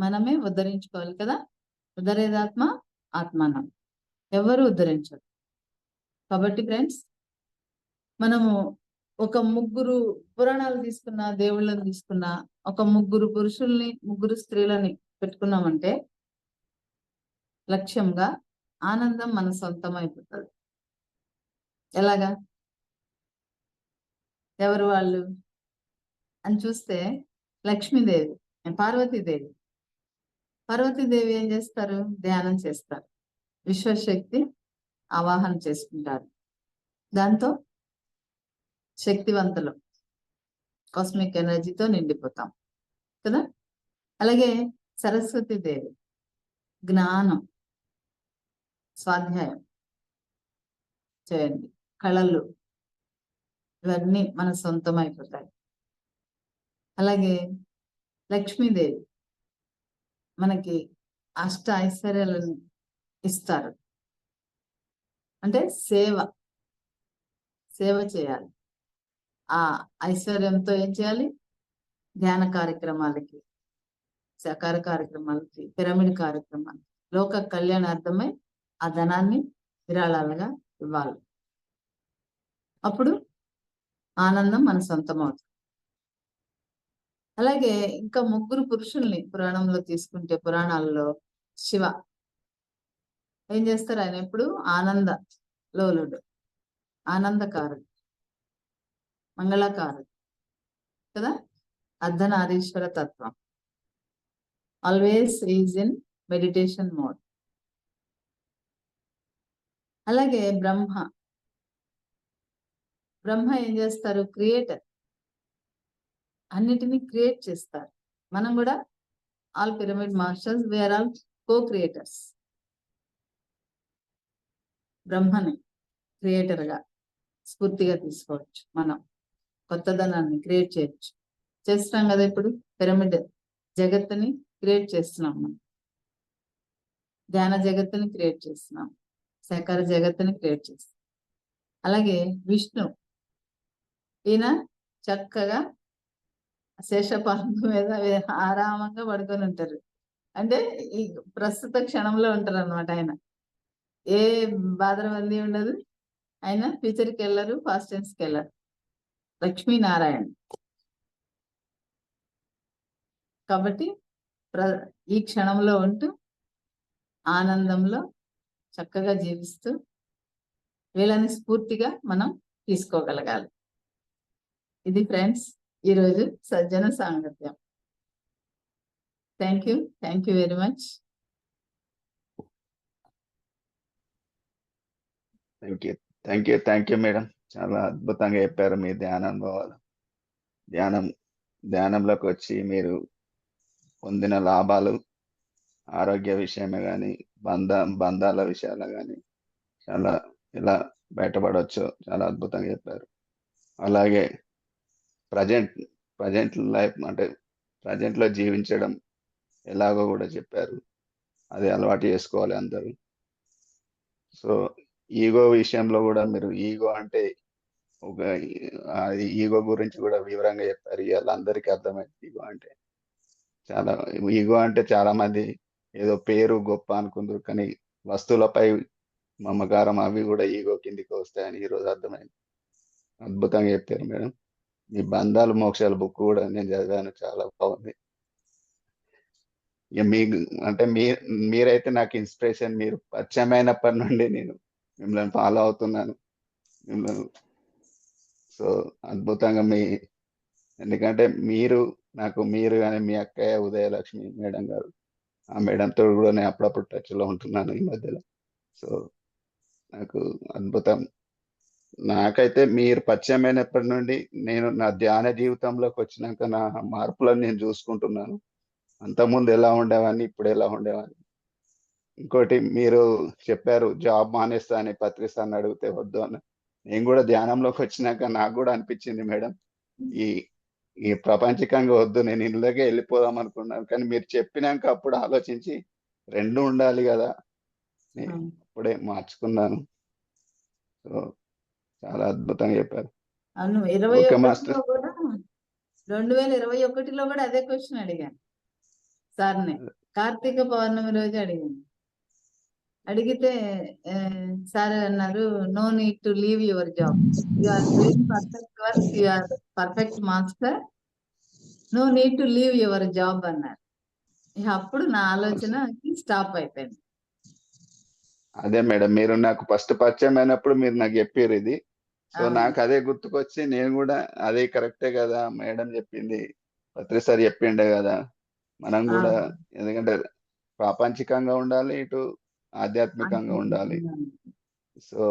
మనమే ఉద్ధరించుకోవాలి కదా. ఉద్ధరేదాత్మ ఆత్మానం, ఎవరు ఉద్ధరించరు. కాబట్టి ఫ్రెండ్స్, మనము ఒక ముగ్గురు పురాణాలు తీసుకున్నా, దేవుళ్ళని తీసుకున్నా, ఒక ముగ్గురు పురుషుల్ని, ముగ్గురు స్త్రీలని పెట్టుకున్నామంటే లక్ష్యంగా ఆనందం మన సొంతం అయిపోతుంది. ఎలాగా? ఎవరు వాళ్ళు అని చూస్తే లక్ష్మీదేవి, పార్వతీదేవి. పార్వతీదేవి ఏం చేస్తారు? ధ్యానం చేస్తారు, విశ్వశక్తి ఆవాహన చేసుకుంటారు. దాంతో శక్తివంతులు, కాస్మిక్ ఎనర్జీతో నిండిపోతాం కదా. అలాగే సరస్వతీదేవి జ్ఞానం, స్వాధ్యాయం చేయండి, కళలు ఇవన్నీ మన సొంతం అయిపోతాయి. అలాగే లక్ష్మీదేవి మనకి అష్ట ఐశ్వర్యాలను ఇస్తారు. అంటే సేవ చేయాలి. ఆ ఐశ్వర్యంతో ఏం చేయాలి? ధ్యాన కార్యక్రమాలకి, సహకార కార్యక్రమాలకి, పిరమిడ్ కార్యక్రమాలకి, లోక కళ్యాణార్థమై ఆ ధనాన్ని విరాళాలుగా ఇవ్వాలి. అప్పుడు ఆనందం మన సొంతం అవుతుంది. అలాగే ఇంకా ముగ్గురు పురుషుల్ని పురాణంలో తీసుకుంటే, పురాణాల్లో శివ ఏం చేస్తారు? ఆయన ఎప్పుడు ఆనంద లోలుడు, ఆనందకారుడు, మంగళకారుడు కదా. అర్ధనారీశ్వర తత్వం, always is in meditation mode. అలాగే బ్రహ్మ ఏం చేస్తారు? క్రియేటర్, అన్నిటినీ క్రియేట్ చేస్తారు. మనం కూడా all pyramid masters, we are all co creators. బ్రహ్మని క్రియేటర్ గా స్ఫూర్తిగా తీసుకోవచ్చు. మనం కొత్తదనాన్ని క్రియేట్ చేయొచ్చు. చేస్తున్నాం కదా ఇప్పుడు పిరమిడ్ జగత్తుని క్రియేట్ చేస్తున్నాం మనం. ధ్యాన జగత్తుని క్రియేట్ చేస్తున్నాం, సకల జగత్తుని క్రియేట్ చేస్తున్నాం. అలాగే విష్ణు, ఈయన చక్కగా శేషపాంపు మీద ఆరామంగా పడుకొని ఉంటారు. అంటే ఈ ప్రస్తుత క్షణంలో ఉంటారు అనమాట. ఆయన ఏ బాధరబందీ ఉండదు. ఆయన ఫ్యూచర్కి వెళ్ళరు, పాస్ట్ టెన్స్కి వెళ్ళరు. లక్ష్మీనారాయణ. కాబట్టి ఈ క్షణంలో ఉంటూ ఆనందంలో చక్కగా జీవిస్తూ వీళ్ళని స్ఫూర్తిగా మనం తీసుకోగలగాలి. ఇది ఫ్రెండ్స్ ఈరోజు సజ్జన సాంగత్యం. Thank you very much. Thank you madam. చాలా అద్భుతంగా చెప్పారు మీ ధ్యాన అనుభవాలు. ధ్యానంలోకి వచ్చి మీరు పొందిన లాభాలు, ఆరోగ్య విషయమే కానీ, బంధాల విషయాలు కానీ చాలా ఎలా బయటపడవచ్చో చాలా అద్భుతంగా చెప్పారు. అలాగే ప్రజెంట్ లైఫ్ అంటే ప్రజెంట్లో జీవించడం ఎలాగో కూడా చెప్పారు. అది అలవాటు చేసుకోవాలి అందరూ. సో ఈగో విషయంలో కూడా మీరు ఈగో అంటే ఒక ఈగో గురించి కూడా వివరంగా చెప్పారు. ఇవాళ అందరికీ అర్థమైంది ఈగో అంటే చాలా మంది ఏదో పేరు గొప్ప అనుకుంటారు, కానీ వస్తువులపై మమకారం అవి కూడా ఈగో కిందికి వస్తాయని ఈరోజు అర్థమైంది. అద్భుతంగా చెప్పారు మేడం. మీ బంధాలు మోక్షాలు బుక్ కూడా నేను చదివాను, చాలా బాగుంది. ఇక మీకు అంటే మీరైతే నాకు ఇన్స్పిరేషన్. మీరు పరిచయం అయినప్పటి నుండి నేను మిమ్మల్ని ఫాలో అవుతున్నాను. సో అద్భుతంగా ఎందుకంటే మీరు కానీ మీ అక్కయ్య ఉదయలక్ష్మి మేడం గారు, ఆ మేడంతో కూడా నేను అప్పుడప్పుడు టచ్లో ఉంటున్నాను ఈ మధ్యలో. సో నాకు అద్భుతం. నాకైతే మీరు పరిచయం అయినప్పటి నుండి నేను నా ధ్యాన జీవితంలోకి వచ్చినాక నా మార్పులను నేను చూసుకుంటున్నాను. అంతకుముందు ఎలా ఉండేవాడిని, ఇప్పుడు ఎలా ఉండేవాడిని. ఇంకోటి మీరు చెప్పారు జాబ్ మానేస్తా అని పత్రిస్తాను అడిగితే వద్దు అని. నేను కూడా ధ్యానంలోకి వచ్చినాక నాకు కూడా అనిపించింది మేడం, ఈ ప్రపంచకంగా వద్దు, నేను ఇళ్ళకే వెళ్ళిపోదాం అనుకున్నాను. కానీ మీరు చెప్పినాక అప్పుడు ఆలోచించి రెండు ఉండాలి కదా, నేను అప్పుడే మార్చుకున్నాను. సో చాలా అద్భుతంగా చెప్పారు. అవును. 2021లో కూడా అదే క్వశ్చన్ అడిగాను సార్ని. కార్తీక పౌర్ణమి రోజు అడిగితే సార్ అన్నారు, no need to leave your job, you are doing perfect work, you are perfect master, no need to leave your job అన్నారు. అప్పుడు నా ఆలోచన స్టాప్ అయిపోయింది. అదే మేడం, మీరు నాకు ఫస్ట్ పరిచయం అయినప్పుడు మీరు నాకు చెప్పారు ఇది. సో నాకు అదే గుర్తుకొచ్చి నేను కూడా అదే కరెక్టే కదా మేడం చెప్పింది, పత్రి సార్ చెప్పిండే కదా, మనం కూడా ఎందుకంటే ప్రాపంచికంగా ఉండాలి, ఇటు ఆధ్యాత్మికంగా ఉండాలి. సో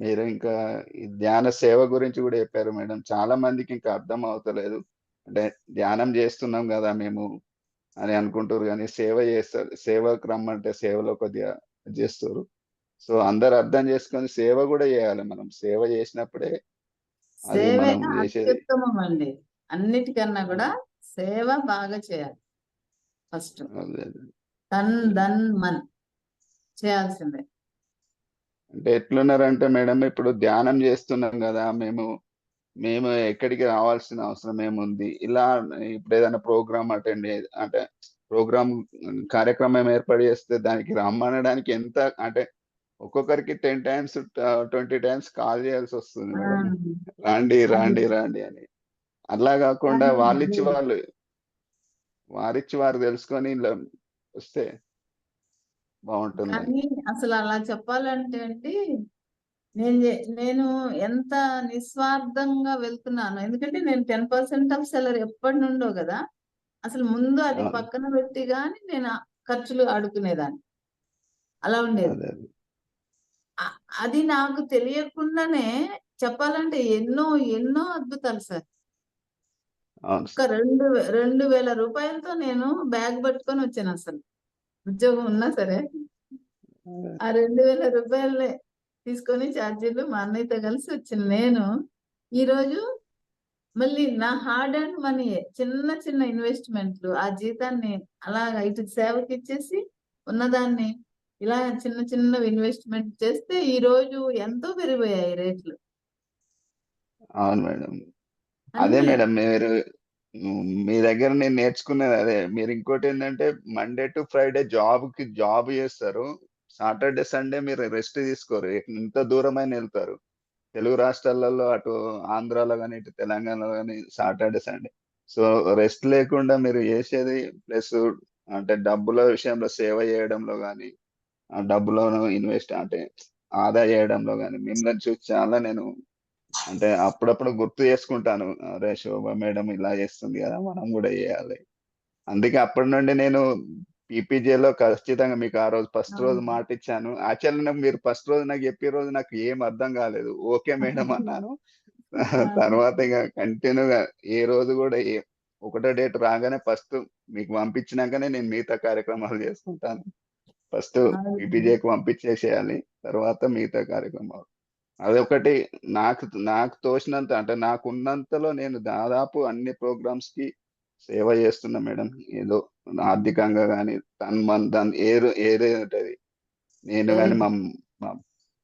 మీరు ఇంకా ఈ ధ్యాన సేవ గురించి కూడా చెప్పారు మేడం. చాలా మందికి ఇంకా అర్థం అవుతలేదు. అంటే ధ్యానం చేస్తున్నాం కదా మేము అని అనుకుంటారు, కానీ సేవ చేస్తారు. సేవకు రమ్మంటే సేవలో కొద్దిగా చేస్తారు. సో అందరు అర్థం చేసుకొని సేవ కూడా చేయాలి. మనం సేవ చేసినప్పుడే అది మనం చేసేది. అత్యుత్తమం అండి. అన్నిటికన్నా కూడా సేవ బాగా చేయాలి. ఫస్ట్ ధన్ మన్ చేయాల్సిందే. అంటే ఎట్లున్నారంటే మేడం, ఇప్పుడు ధ్యానం చేస్తున్నాం కదా మేము ఎక్కడికి రావాల్సిన అవసరం ఏముంది. ఇలా ఇప్పుడు ఏదైనా ప్రోగ్రామ్ అటెండ్ అంటే కార్యక్రమం ఏర్పాటు చేస్తే దానికి రమ్మనడానికి ఎంత అంటే ఒక్కొక్కరికి 10 times 20 times కాల్ చేయాల్సి వస్తుంది మేడం, రాండి రాండి రాండి అని. అట్లా కాకుండా వారిచ్చి వారు తెలుసుకొని వస్తే బాగుంటుంది. కానీ అసలు అలా చెప్పాలంటే అండి, నేను ఎంత నిస్వార్థంగా వెళ్తున్నాను. ఎందుకంటే నేను 10% ఆఫ్ సెలరీ ఎప్పటి నుండో కదా, అసలు ముందు అది పక్కన పెట్టి గాని నేను ఖర్చులు అడుగునేదాన్ని. అలా ఉండేది. అది నాకు తెలియకుండానే చెప్పాలంటే ఎన్నో ఎన్నో అద్భుతాలు సార్. ఒక 2,000 రూపాయలతో నేను బ్యాగ్ పట్టుకొని వచ్చాను. అసలు ఉద్యోగం ఉన్నా సరే ఆ 2,000 రూపాయలే తీసుకొని ఛార్జీలు మా అన్నయ్యతో కలిసి వచ్చిన నేను ఈరోజు మళ్ళీ నా హార్డ్ అండ్ మనీ చిన్న చిన్న ఇన్వెస్ట్మెంట్లు ఆ జీతాన్ని అలాగా ఇటు సేవకి ఇచ్చేసి ఉన్నదాన్ని ఇలా చిన్న చిన్న ఇన్వెస్ట్మెంట్ చేస్తే ఈ రోజు ఎంతో పెరిగిపోయాయి రేట్లు. అవును మేడం. అదే అన్ని మేడం మీరు మీ దగ్గర నేను నేర్చుకున్నది అదే. మీరు ఇంకోటేంటంటే మండే టు ఫ్రైడే జాబ్ చేస్తారు. సాటర్‌డే, సండే మీరు రెస్ట్ తీసుకోరు. ఎంత దూరమైనా ఎళ్తారు. తెలుగు రాష్ట్రాలలో అటు ఆంధ్రాలో గాని, ఇటు తెలంగాణలో గాని సాటర్‌డే, సండే. సో, రెస్ట్ లేకుండా మీరు చేసేది ప్లస్ అంటే డబ్బుల విషయంలో సేవ చేయడంలో గాని, ఆ డబ్బులను ఇన్వెస్ట్ అంటే ఆదా చేయడంలో గాని మిమ్మల్ని చూసి చాలా నేను అంటే అప్పుడప్పుడు గుర్తు చేసుకుంటాను. అరే! శోభ మేడం ఇలా చేస్తుంది గదా! మనం గూడా చేయాలి. అందుకే అప్పటి నుండి నేను పీపీజేలో ఖచ్చితంగా మీకు ఆ రోజు ఫస్ట్ రోజు అవును. మాటిచ్చాను. యాక్చువల్లీ మీరు ఫస్ట్ రోజు నాకు చెప్పే రోజు నాకు ఏం అర్థం కాలేదు. ఓకే మేడం అన్నాను. ఆ, తర్వాత ఇగ కంటిన్యూ‌గా ఏ రోజు గూడా ఒకటో డేట్ రాగానే ఫస్ట్ మీకు పంపించినంకనే నేను మిగతా కార్యక్రమాలు చేసుకుంటాను. ఫస్ట్ అవును. పీపీజేకి పంపించేసేయాలి. తర్వాత మిగతా కార్యక్రమాలు. అదొకటి నాకు నాకు తోచినంత అంటే నాకున్నంతలో నేను దాదాపు అన్ని ప్రోగ్రామ్స్‌కి సేవ చేస్తున్నా మేడం. ఏదో ఆర్థికంగా గాని, తన్ మన్ ధన్ ఏదేదుంటది. నేను వెరీ గాని గుడ్. మా నా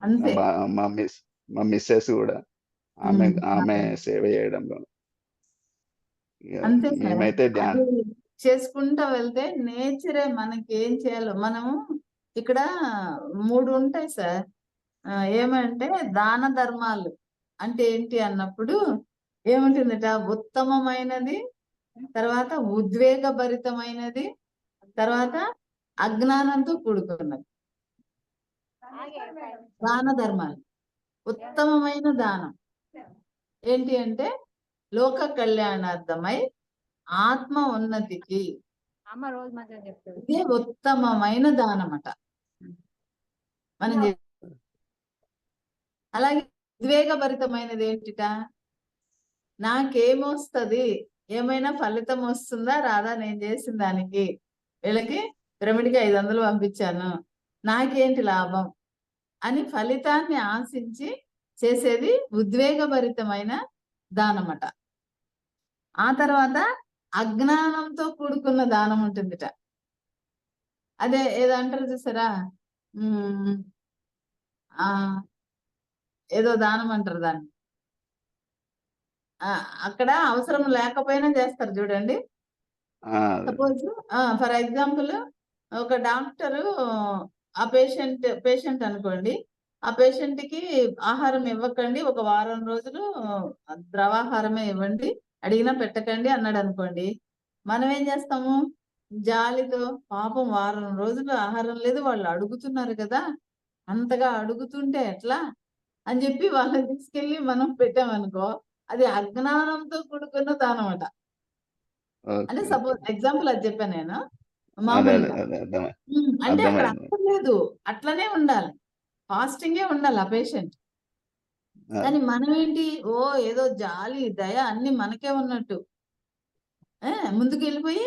అంతే. బా మా మిస్ మా మిసెస్ గూడా ఆమె ఉమ్, ఆమె అదే. సేవ చేయడంలో ఇగ అంతే సార్. మేమైతే అది చేసుకుంటా వెళ్తే నేచరే మనకి ఏం చేయాలో మనము ఇక్కడ 3 ఉంటాయి సార్. ఏమంటే దాన ధర్మాలు అంటే ఏంటి అన్నప్పుడు ఏముంటుందట, ఉత్తమమైనది, తర్వాత ఉద్వేగభరితమైనది, తర్వాత అజ్ఞానంతో కూడుకున్నది. దాన ధర్మాలు ఉత్తమమైన దానం ఏంటి అంటే లోక కళ్యాణార్థమై ఆత్మ ఉన్నతికి అమ్మ రోజు మంచిగా చెప్తుంది. ఇదే ఉత్తమమైన దానం అట మనం అలాగే ఉద్వేగభరితమైనది ఏంటిట, నాకేమొస్తది, ఏమైనా ఫలితం వస్తుందా రాదా నేను చేసిన దానికి, వీళ్ళకి పిరమిడ్కి 500 పంపించాను, నాకేంటి లాభం అని ఫలితాన్ని ఆశించి చేసేది ఉద్వేగభరితమైన దానమట. ఆ తర్వాత అజ్ఞానంతో కూడుకున్న దానం ఉంటుందిట. అదే ఏదో అంటారు చూసారా, ఆ ఏదో దానం అంటారు దాన్ని. అక్కడ అవసరం లేకపోయినా చేస్తారు చూడండి. అదే. సపోజ్ ఫర్ ఎగ్జాంపుల్ ఒక డాక్టరు ఆ పేషెంట్ అనుకోండి. ఆ పేషెంట్ కి ఆహారం ఇవ్వకండి, ఒక వారం రోజులు ద్రవాహారమే ఇవ్వండి, అడిగినా పెట్టకండి అన్నాడు అనుకోండి. మనం ఏం చేస్తాము, జాలితో పాపం వారం రోజులు ఆహారం లేదు, వాళ్ళు అడుగుతున్నారు కదా, అంతగా అడుగుతుంటే ఎట్లా అని చెప్పి వాళ్ళని తీసుకెళ్లి మనం పెట్టామనుకో, అది అజ్ఞానంతో కూడుకున్న దానం అట. అంటే ఓకే. ఓకే. సపోజ్ ఎగ్జాంపుల్ అది చెప్పాను నేను అదే. మామూలుగా. అర్థమైంది. అంటే అక్కడ అర్థమైంది. అక్కర్లేదు, అట్లనే ఉండాలి, ఫాస్టింగే ఉండాలి ఆ పేషెంట్. ఆ! కానీ మనం ఏంటి, ఓ ఏదో జాలి దయ అన్ని మనకే ఉన్నట్టు ముందుకెళ్ళిపోయి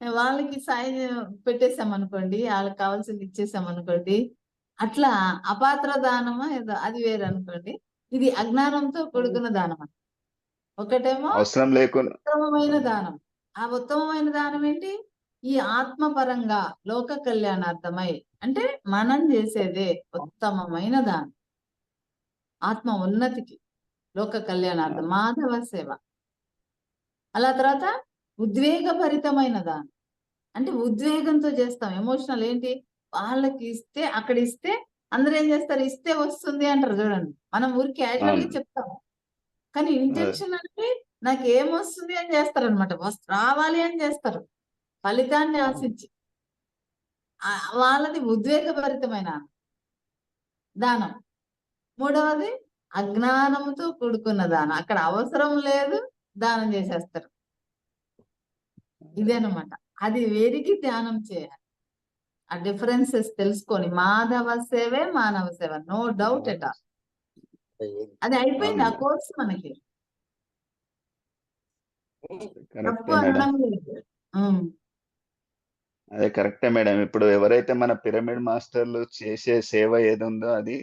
వాళ్ళకి సాయం పెట్టేసామనుకోండి, వాళ్ళకి కావాల్సింది ఇచ్చేసామనుకోండి, అట్లా అపాత్ర దానమా ఏదో అది వేరు అనుకోండి. ఇది అజ్ఞానంతో కూడుకున్న దానం. ఒకటేమో అవసరం లేకుండా ఉత్తమమైన దానం. ఆ ఉత్తమమైన దానం ఏంటి, ఈ ఆత్మపరంగా లోక కళ్యాణార్థమై అంటే మనం చేసేదే ఉత్తమమైన దానం, ఆత్మ ఉన్నతికి, లోక కళ్యాణార్థం, ఆ! మాధవ సేవ. అలా తర్వాత ఉద్వేగభరితమైన దానం అంటే ఉద్వేగంతో చేస్తాం, ఎమోషనల్ ఏంటి, వాళ్ళకి ఇస్తే అక్కడ ఇస్తే అందరూ ఏం చేస్తారు, ఇస్తే వస్తుంది అంటారు చూడండి, మనం ఊరికి క్యాజువల్ గా అవును. చెప్తాం. కానీ అదే. ఇంటెన్షన్ అంటే నాకేమొస్తుంది అని చేస్తారనమాట, రావాలి అని చేస్తారు, ఫలితాన్ని అవును. ఆశించి. వాళ్ళది ఉద్వేగభరితమైన దానం. మూడవది అజ్ఞానంతో కూడుకున్న దానం, అక్కడ అవసరం లేదు, దానం చేసేస్తారు. ఇదేనమాట. అది వెరికి ధ్యానం చేయాలి. ఆ డిఫరెన్సెస్ తెలుసుకొని మాధవ సేవే మానవ సేవ, నో డౌట్ ఎట్ ఆల్. అది అయిపోయింది అవును ఆ మేడం. కోర్స్ మనకి, తప్పు కరెక్టే మేడం. అనడం లేదు. ఉమ్, అదే కరెక్టే మేడం. ఇప్పుడు ఎవరైతే మన పిరమిడ్ మాస్టర్‌లు చేసే సేవ ఏదుందో అది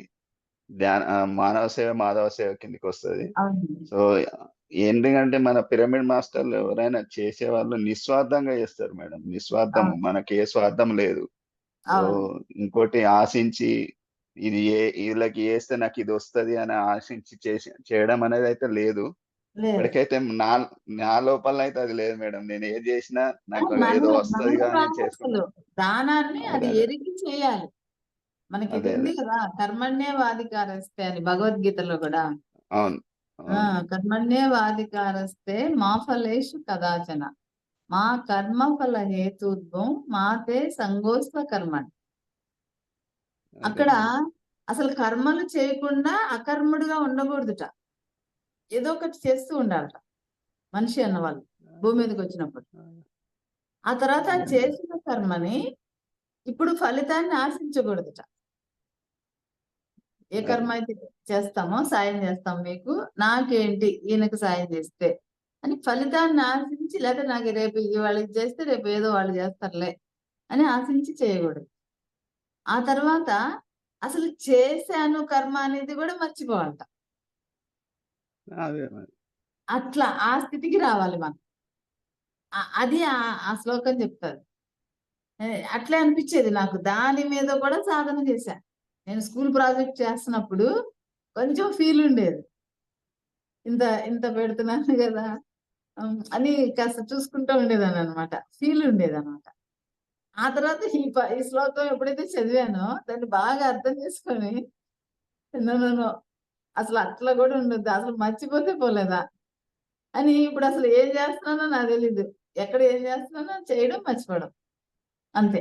మానవ సేవ, మాధవ సేవ కిందకొస్తది. అవును. సో, ఎందుకంటే మన పిరమిడ్ మాస్టర్లు ఎవరైనా చేసేవాళ్ళు నిస్వార్థంగా చేస్తారు మేడం. నిస్వార్థం. అవును. మనకి ఏ స్వార్థం లేదు. సో, అవును. ఇంకోటి ఆశించి వీళ్ళకి చేస్తే నాకిదొస్తది అని ఆశించి చేయడం అనేదైతే లేదు. లేదు. ఇప్పటికైతే నా లోపలనైతే అది లేదు మేడం. నేను ఏది చేసినా నాకు మన ఏదో మన వస్తదిగా అని ప్రాణం అసలు చేసుకుంటా. దానాన్ని అది అదే. ఎరిగి చేయాలి. మనకి ఇది అదే. ఉంది కదా కర్మణ్యేవాధికారస్తే అని భగవద్గీతలో కూడా. అవును. ఆ అవును. కర్మణ్యేవాధికారస్తే మా ఫలేషు కదాచన మా కర్మ ఫల హేతుత్వం మాతే సంగోస్వ కర్మణి. అదే అక్కడ మేడం. అసలు కర్మలు చేయకుండా అకర్ముడుగా ఉండకూడదుట. ఏదో ఒకటి చేస్తూ ఉండాలట మనిషి అన్నవాళ్ళు భూమి మీదకి వచ్చినప్పుడు. ఆ తర్వాత అదే మేడం. చేసిన కర్మని ఇప్పుడు ఫలితాన్ని ఆశించకూడదుట. ఏ అదే. కర్మ అయితే చేస్తామో సాయం చేస్తాం మీకు, నాకేంటి ఈయనకు సాయం చేస్తే అని ఫలితాన్ని ఆశించి, లేదా నాకు రేపు ఇవాళ ఇది చేస్తే రేపు ఏదో వాళ్ళు చేస్తారులే అని ఆశించి చేయకూడదు. ఆ తర్వాత అసలు చేశాను కర్మ అనేది కూడా మర్చిపోవాలట. అదే మరి. అట్లా ఆ స్థితికి రావాలి మనం. అది ఆ శ్లోకం చెప్తారు. అట్లే అనిపించేది నాకు. దాని మీద కూడా సాధన చేశా. నేను స్కూల్ ప్రాజెక్ట్ చేస్తున్నప్పుడు కొంచెం ఫీల్ ఉండేది. ఇంత ఇంత పెడుతున్నాను కదా అని కాస్త చూసుకుంటూ ఉండేదాన్ని అనమాట. ఫీల్ ఉండేదన్నమాట. ఆ తర్వాత ఈ శ్లోకం ఎప్పుడైతే చదివానో దాన్ని బాగా అర్థం చేసుకొని నో నో నో అసలు అట్లా కూడా ఉండొద్దు. అసలు మర్చిపోతే పోలేదా అని ఇప్పుడు అసలు ఏం చేస్తున్నానో నాకు తెలీదు. ఎక్కడ ఏం చేస్తున్నానో చేయడం మర్చిపోవడం అంతే.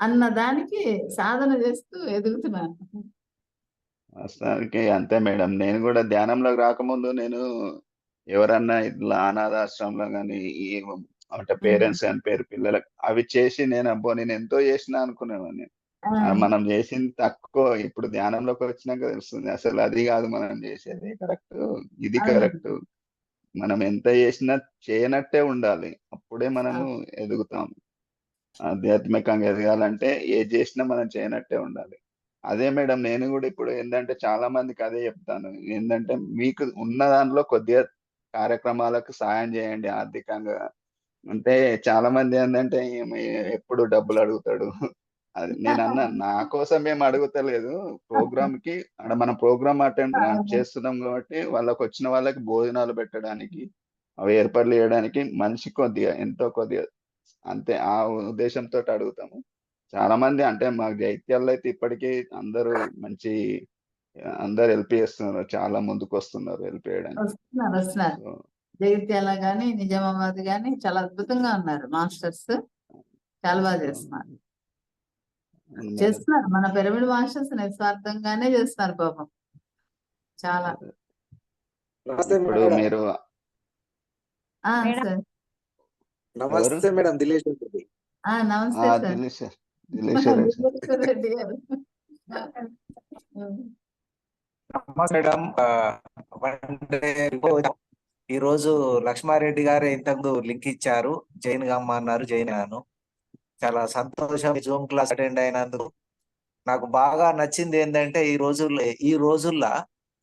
అన్న దానికి సాధన చేస్తూ ఎదుగుతున్నాను. వాస్తవానికి అంతే మేడం. నేను గూడా ధ్యానంలోకి రాకముందు నేను ఎవరన్నా ఇట్లా అనాథాశ్రమంలో గాని, ఈ అంటే హ్మ్. పేరెంట్స్ చనిపోయారు పిల్లలకి అవి చేసి అబ్బో! నేనెంతో చేసినా అనుకునేవాడిని. ఆ! మనం చేసింది తక్కువ. ఇప్పుడు ధ్యానంలోకొచ్చినాక తెలుస్తుంది. అసలు అది గాదు మనం చేసేది కరెక్టు. ఇది అవునండి. కరెక్టు. మనం ఎంత చేసినా చేయనట్టే ఉండాలి. అప్పుడే ఆ! మనము ఎదుగుతాం. ఆధ్యాత్మికంగా ఎదగాలంటే ఏది జేసినా మనం చేయనట్టే ఉండాలి. అదే మేడం నేను గూడా ఇప్పుడు ఏందంటే చాలా మందికి అదే జెప్తాను. ఏందంటే మీకు ఉన్న దాంట్లో కొద్దిగా కార్యక్రమాలకు సాయం జేయండి ఆర్థికంగా. అంటే చాలా మంది ఏందంటే ఎప్పుడు డబ్బులడుగుతాడు. అది నేనన్నా నా కోసం ఏమి అడుగుతలేదు. ప్రోగ్రామ్‌కి ఆడ మనం ప్రోగ్రామ్ అటెండ్ అవును. చేస్తున్నాం గాబట్టి వాళ్ళకొచ్చిన వాళ్ళకి భోజనాలు పెట్టడానికి, అవి ఏర్పాట్లు జేయడానికి మనిషికి కొద్దిగా ఎంతో కొద్దిగా అంతే. ఆ ఉద్దేశంతోటి అడుగుతాము. చాలామంది అంటే మా జైత్యాల్లో అయితే ఇప్పటికీ అందరూ మంచి అందరూ హెల్ప్ చేస్తున్నారు. చాలా ముందుకొస్తున్నారు హెల్ప్ చేయడానికి. వస్తున్నారు. సో, జగిత్యాల గాని, నిజామాబాద్ గాని చాలా అద్భుతంగా ఉన్నారు మాస్టర్స్. చాలా బాగా చేస్తున్నారు. అవును. అవును మేడం. చేస్తున్నారు. మన పిరమిడ్ మాస్టర్స్ నిస్వార్థంగానే చేస్తున్నారు పాపం. చాలా. నమస్తే ఇప్పుడు మేడం. మీరు మేడం. సార్. ఎవరు? నమస్తే మేడం. దిలేష్ రెడ్డి. నమస్తే సార్. దిలీష్ సార్. దిలీషరే సార్. దినేశ్వర్ రెడ్డి గారు. హ్మ్. నమస్తే మేడం. ఈ రోజు లక్ష్మారెడ్డి గారు ఇంతకు లింక్ ఇచ్చారు. జైన్ గమ్మ అన్నారు. జైన్ అన్నాను. చాలా సంతోషం జూమ్ క్లాస్ అటెండ్ అయినందుకు. నాకు బాగా నచ్చింది ఏంటంటే ఈ రోజుల్లో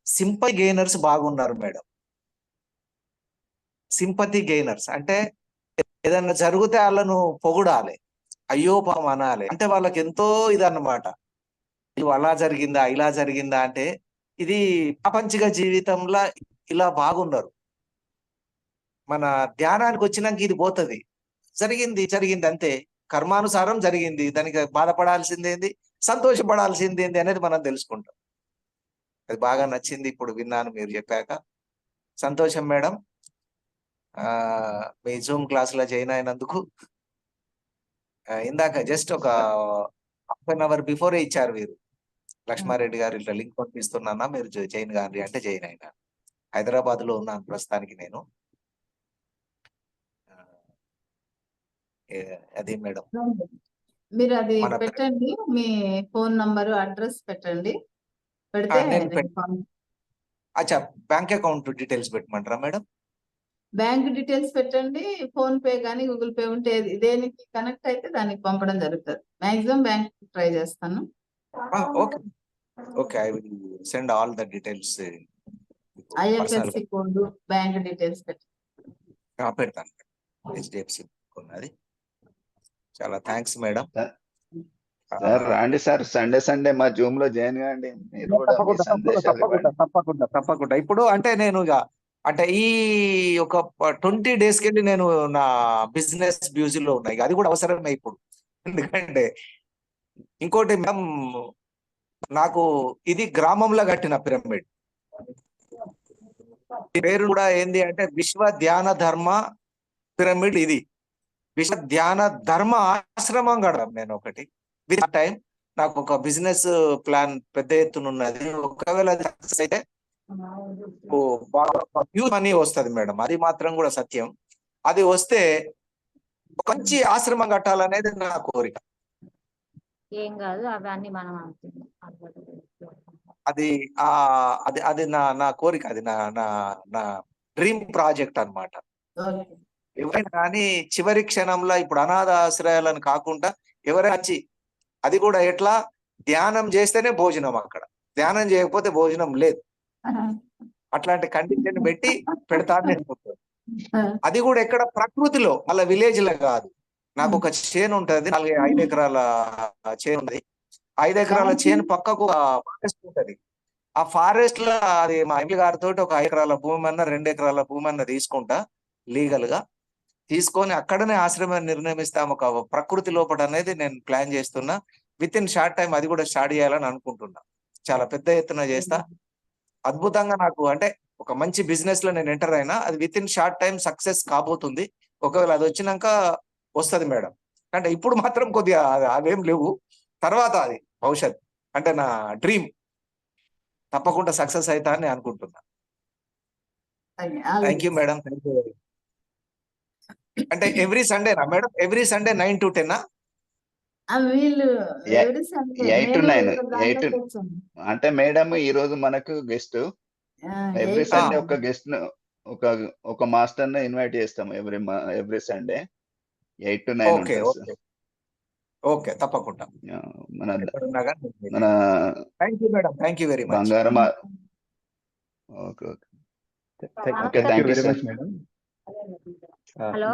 సింపతి గెయినర్స్ బాగున్నారు మేడం. సింపతి గెయినర్స్ అంటే ఏదన్నా జరిగితే వాళ్ళను పొగుడాలి, అయ్యో పాపం అనాలి. అంటే వాళ్ళకి ఎంతో ఇదన్నమాట. ఇవి అలా జరిగిందా ఇలా జరిగిందా అంటే ఇది ప్రాపంచిక జీవితంలో ఇలా బాగున్నారు. మన ధ్యానానికి వచ్చినాక ఇది పోతుంది. జరిగింది అంతే. కర్మానుసారం జరిగింది. దానికి బాధపడాల్సిందేంది, సంతోషపడాల్సిందేంది అనేది మనం తెలుసుకుంటాం. అది బాగా నచ్చింది. ఇప్పుడు విన్నాను మీరు చెప్పాక. సంతోషం మేడం. మీ జూమ్ క్లాస్ లో జాయిన్ అయినందుకు. ఇందాక జస్ట్ ఒక హాఫ్ అన్ అవర్ బిఫోరే ఇచ్చారు మీరు. లక్ష్మారెడ్డి గారు ఇట్లా లింక్ పంపిస్తున్నానా మీరు జాయిన్ కాండి అంటే జాయిన్ అయినా. హైదరాబాద్ లో ఉన్నాను ప్రస్తుతానికి నేను. అది మేడం. మీరు అది మన పెట్టండి. మీ ఫోన్ నంబరు, అడ్రస్ పెట్టండి. పెడితే నేను నేను అచ్చా బ్యాంక్ అకౌంట్ డీటెయిల్స్ పెట్టమంటారా మేడం? బ్యాంక్ డీటెయిల్స్ పెట్టండి. ఫోన్ పే కానీ గూగుల్ పే ఉంటే దేనికి కనెక్ట్ అయితే దానికి పంపడం జరుగుతుంది. మాక్సిమం బ్యాంక్ ట్రై చేస్తాను. Okay okay, I will send all the details IFSC code, bank details పెట్టి. పెడతాను. హెచ్డిఎఫ్సి ఉన్నది. చాలా థ్యాంక్స్ మేడం. సార్ రాండి సార్, సండే మా జూమ్ లో జాయిన్ కాండి. మీరు కూడా మీ సందేశాలు ఇవ్వండి. తప్పకుండా. ఇప్పుడు అంటే నేను ఇక అంటే ఈ ఒక 20 days కి వెళ్ళి నేను నా బిజినెస్ బ్యూజీలో ఉన్నాయి. అది కూడా అవసరమే ఇప్పుడు. ఎందుకంటే ఇంకోటి మేడం, నాకు ఇది గ్రామంలో కట్టిన పిరమిడ్. పేరు కూడా ఏంది అంటే విశ్వ ధ్యాన ధర్మ పిరమిడ్. ఇది విశ్వ ధ్యాన ధర్మ ఆశ్రమం కడదాం నేను ఒకటి. విత్ టైం నాకు ఒక బిజినెస్ ప్లాన్ పెద్ద ఎత్తున ఉన్నది. ఒకవేళ అది సక్సెస్ అయితే హ్యూజ్ మనీ వస్తుంది మేడం, అది మాత్రం కూడా సత్యం. అది వస్తే ఒక మంచి ఆశ్రమం కట్టాలనేది నా కోరిక. ఏం కాదు, అవన్నీ మనం అది అది అది నా కోరిక, అది నా నా నా డ్రీమ్ ప్రాజెక్ట్ అన్నమాట. ఎవరైనా కానీ చివరి క్షణంలో ఇప్పుడు అనాథ ఆశ్రయాలను కాకుండా ఎవరైనా వచ్చి, అది కూడా ఎట్లా, ధ్యానం చేస్తేనే భోజనం, అక్కడ ధ్యానం చేయకపోతే భోజనం లేదు. అట్లాంటి కండిషన్ పెట్టి పెడతాను నేను. అది కూడా ఎక్కడ ప్రకృతిలో, అలా విలేజ్ లో కాదు. నాకు ఒక చేను ఉంటది, 5 ఎకరాల చేను ఉంది. 5 ఎకరాల చేను పక్కకు ఫారెస్ట్ ఉంటది. ఆ ఫారెస్ట్ లో అది మా ఎంపీ గారితో ఒక 5 ఎకరాల భూమి అన్న 2 ఎకరాల భూమి అన్న తీసుకుంటా, లీగల్ గా తీసుకొని అక్కడనే ఆశ్రమాన్ని నిర్ణయిస్తాం. ఒక ప్రకృతి లోపల అనేది నేను ప్లాన్ చేస్తున్నా. విత్ ఇన్ షార్ట్ టైం అది కూడా స్టార్ట్ చేయాలని అనుకుంటున్నా. చాలా పెద్ద ఎత్తున చేస్తా. అద్భుతంగా నాకు అంటే ఒక మంచి బిజినెస్ లో నేను ఎంటర్ అయినా, అది with in short time success కాబోతుంది. ఒకవేళ అది వచ్చినాక వస్తుంది మేడం. అంటే ఇప్పుడు మాత్రం కొద్దిగా అవేం లేవు. తర్వాత అది భవిష్యత్ అంటే నా డ్రీమ్ తప్పకుండా సక్సెస్ అవుతా అని అనుకుంటున్నా. Thank you madam. Thank you. అంటే ఎవ్రీ సండేనా మేడం? ఎవ్రీ సండే 9 to 10 వీళ్ళు Yeah. 8 to 9. 8 అంటే మేడం ఈ రోజు మనకు గెస్ట్, ఎవ్రీ సండే ఒక గెస్ట్ ను ఒక మాస్టర్ ను ఇన్వైట్ చేస్తాం. ఎవ్రీ సండే 8 to 9 ఓకే ఉంటుంది. ఓకే ఓకే, తప్పకుండా. మన thank you madam. Thank you very much. బంగారం. Okay okay okay, thank you sir. Hello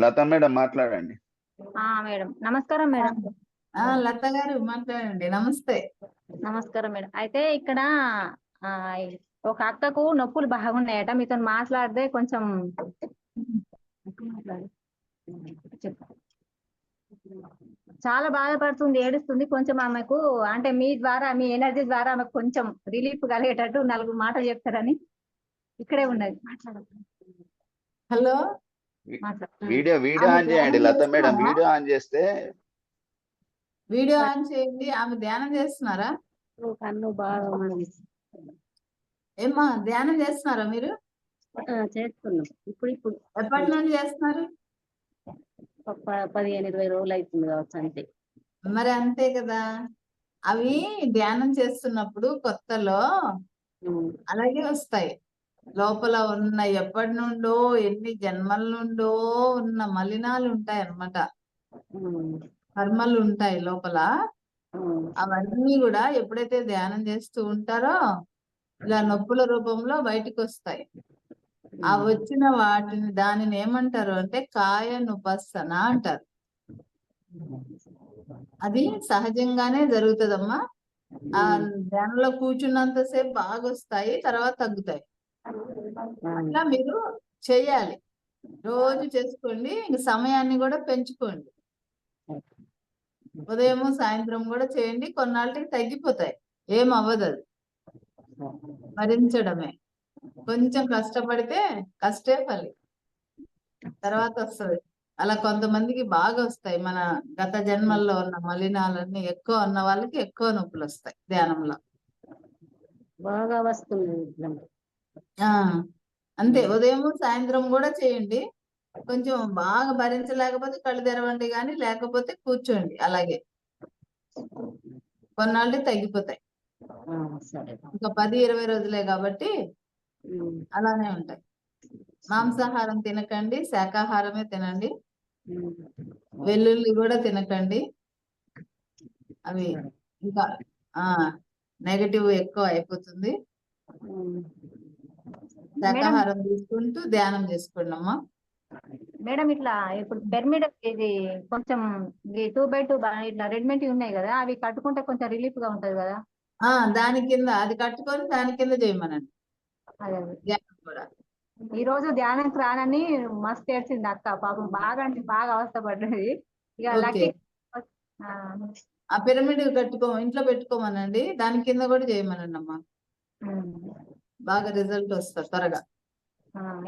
Latha madam మాట్లాడండి. మేడం, నమస్కారం మేడం. లత గారు మాట్లాడండి. నమస్తే. నమస్కారం మేడం. అయితే ఇక్కడ ఒక అక్కకు నొప్పులు బాగున్నాయట, మీతో మాట్లాడితే కొంచెం చాలా బాధపడుతుంది, ఏడుస్తుంది. కొంచెం ఆమెకు అంటే మీ ద్వారా, మీ ఎనర్జీ ద్వారా ఆమెకు కొంచెం రిలీఫ్ కలిగేటట్టు 4 మాటలు చెప్తారని ఇక్కడే ఉన్నది. హలో, వీడియో ఆన్ చేయండి లతా మేడం. వీడియో ఆన్ చేస్తే వీడియో ఆన్ చేయండి. ఆమె ధ్యానం చేస్తున్నారా? కన్ను బాగా ఏమ్మా, ధ్యానం చేస్తున్నారా మీరు? చేస్తున్నాం. ఇప్పుడు ఎప్పటి నుండి చేస్తున్నారు? 15-20 రోజులు అవుతుంది కావచ్చు అంతే. మరి అంతే కదా. అవి ధ్యానం చేస్తున్నప్పుడు కొత్తలో అలాగే వస్తాయి. లోపల ఉన్న ఎప్పటి నుండో, ఎన్ని జన్మల నుండో ఉన్న మలినాలు ఉంటాయి అన్నమాట, కర్మలు ఉంటాయి లోపల. అవన్నీ కూడా ఎప్పుడైతే ధ్యానం చేస్తూ ఉంటారో ఇలా నొప్పుల రూపంలో బయటికి వస్తాయి. ఆ వచ్చిన వాటిని, దానిని ఏమంటారు అంటే కాయనుపස්සన అంటారు. అది సహజంగానే జరుగుతుందమ్మా. ఆ ధ్యానంలో కూర్చున్నంతసేపు బాగా వస్తాయి, తర్వాత తగ్గుతాయి. అట్లా మీరు చెయ్యాలి, రోజు చేసుకోండి. ఇంక సమయాన్ని కూడా పెంచుకోండి. ఉదయం సాయంత్రం కూడా చేయండి. కొన్నాళ్ళకి తగ్గిపోతాయి, ఏం అవ్వదు. అది భరించడమే. కొంచెం కష్టపడితే కష్టే ఫలి, తర్వాత వస్తుంది. అలా కొంతమందికి బాగా వస్తాయి. మన గత జన్మల్లో ఉన్న మలినాలన్నీ ఎక్కువ ఉన్న వాళ్ళకి ఎక్కువ నొప్పులు వస్తాయి ధ్యానంలో. బాగా వస్తుంది. అంతే, ఉదయం సాయంత్రం కూడా చేయండి. కొంచెం బాగా భరించలేకపోతే కళ్ళు తెరవండి, కానీ లేకపోతే కూర్చోండి అలాగే. కొన్నాళ్ళకి తగ్గిపోతాయి. ఇంకా 10-20 రోజులే కాబట్టి అలానే ఉంటాయి. మాంసాహారం తినకండి, శాకాహారమే తినండి. వెల్లుల్లి కూడా తినకండి. అవి ఇంకా నెగటివ్ ఎక్కువ అయిపోతుంది. మేడం శాకాహారం తీసుకుంటూ ధ్యానం చేసుకోండి అమ్మా. మేడం ఇట్లా ఇప్పుడు పిరమిడ్ ఇది కొంచెం 2x2 ఇట్లా రెడీమేడ్ ఉన్నాయి కదా, అవి కట్టుకుంటే కొంచెం రిలీఫ్ గా ఉంటది కదా. దాని కింద అది కట్టుకొని దాని కింద చేయమనండి అదే ధ్యానం కూడా. ఈ రోజు ధ్యానానికి రానని మస్తు ఏడ్చింది అక్క, పాపం బాగా అంటే బాగా అవస్థ పడ్డది. ఇక ఓకే. లక్కీ ఆ పిరమిడ్ ఇంట్లో పెట్టుకోమనండి, దాని కింద కూడా చేయమనండి అమ్మా. బాగా రిజల్ట్ వస్తుంది త్వరగా.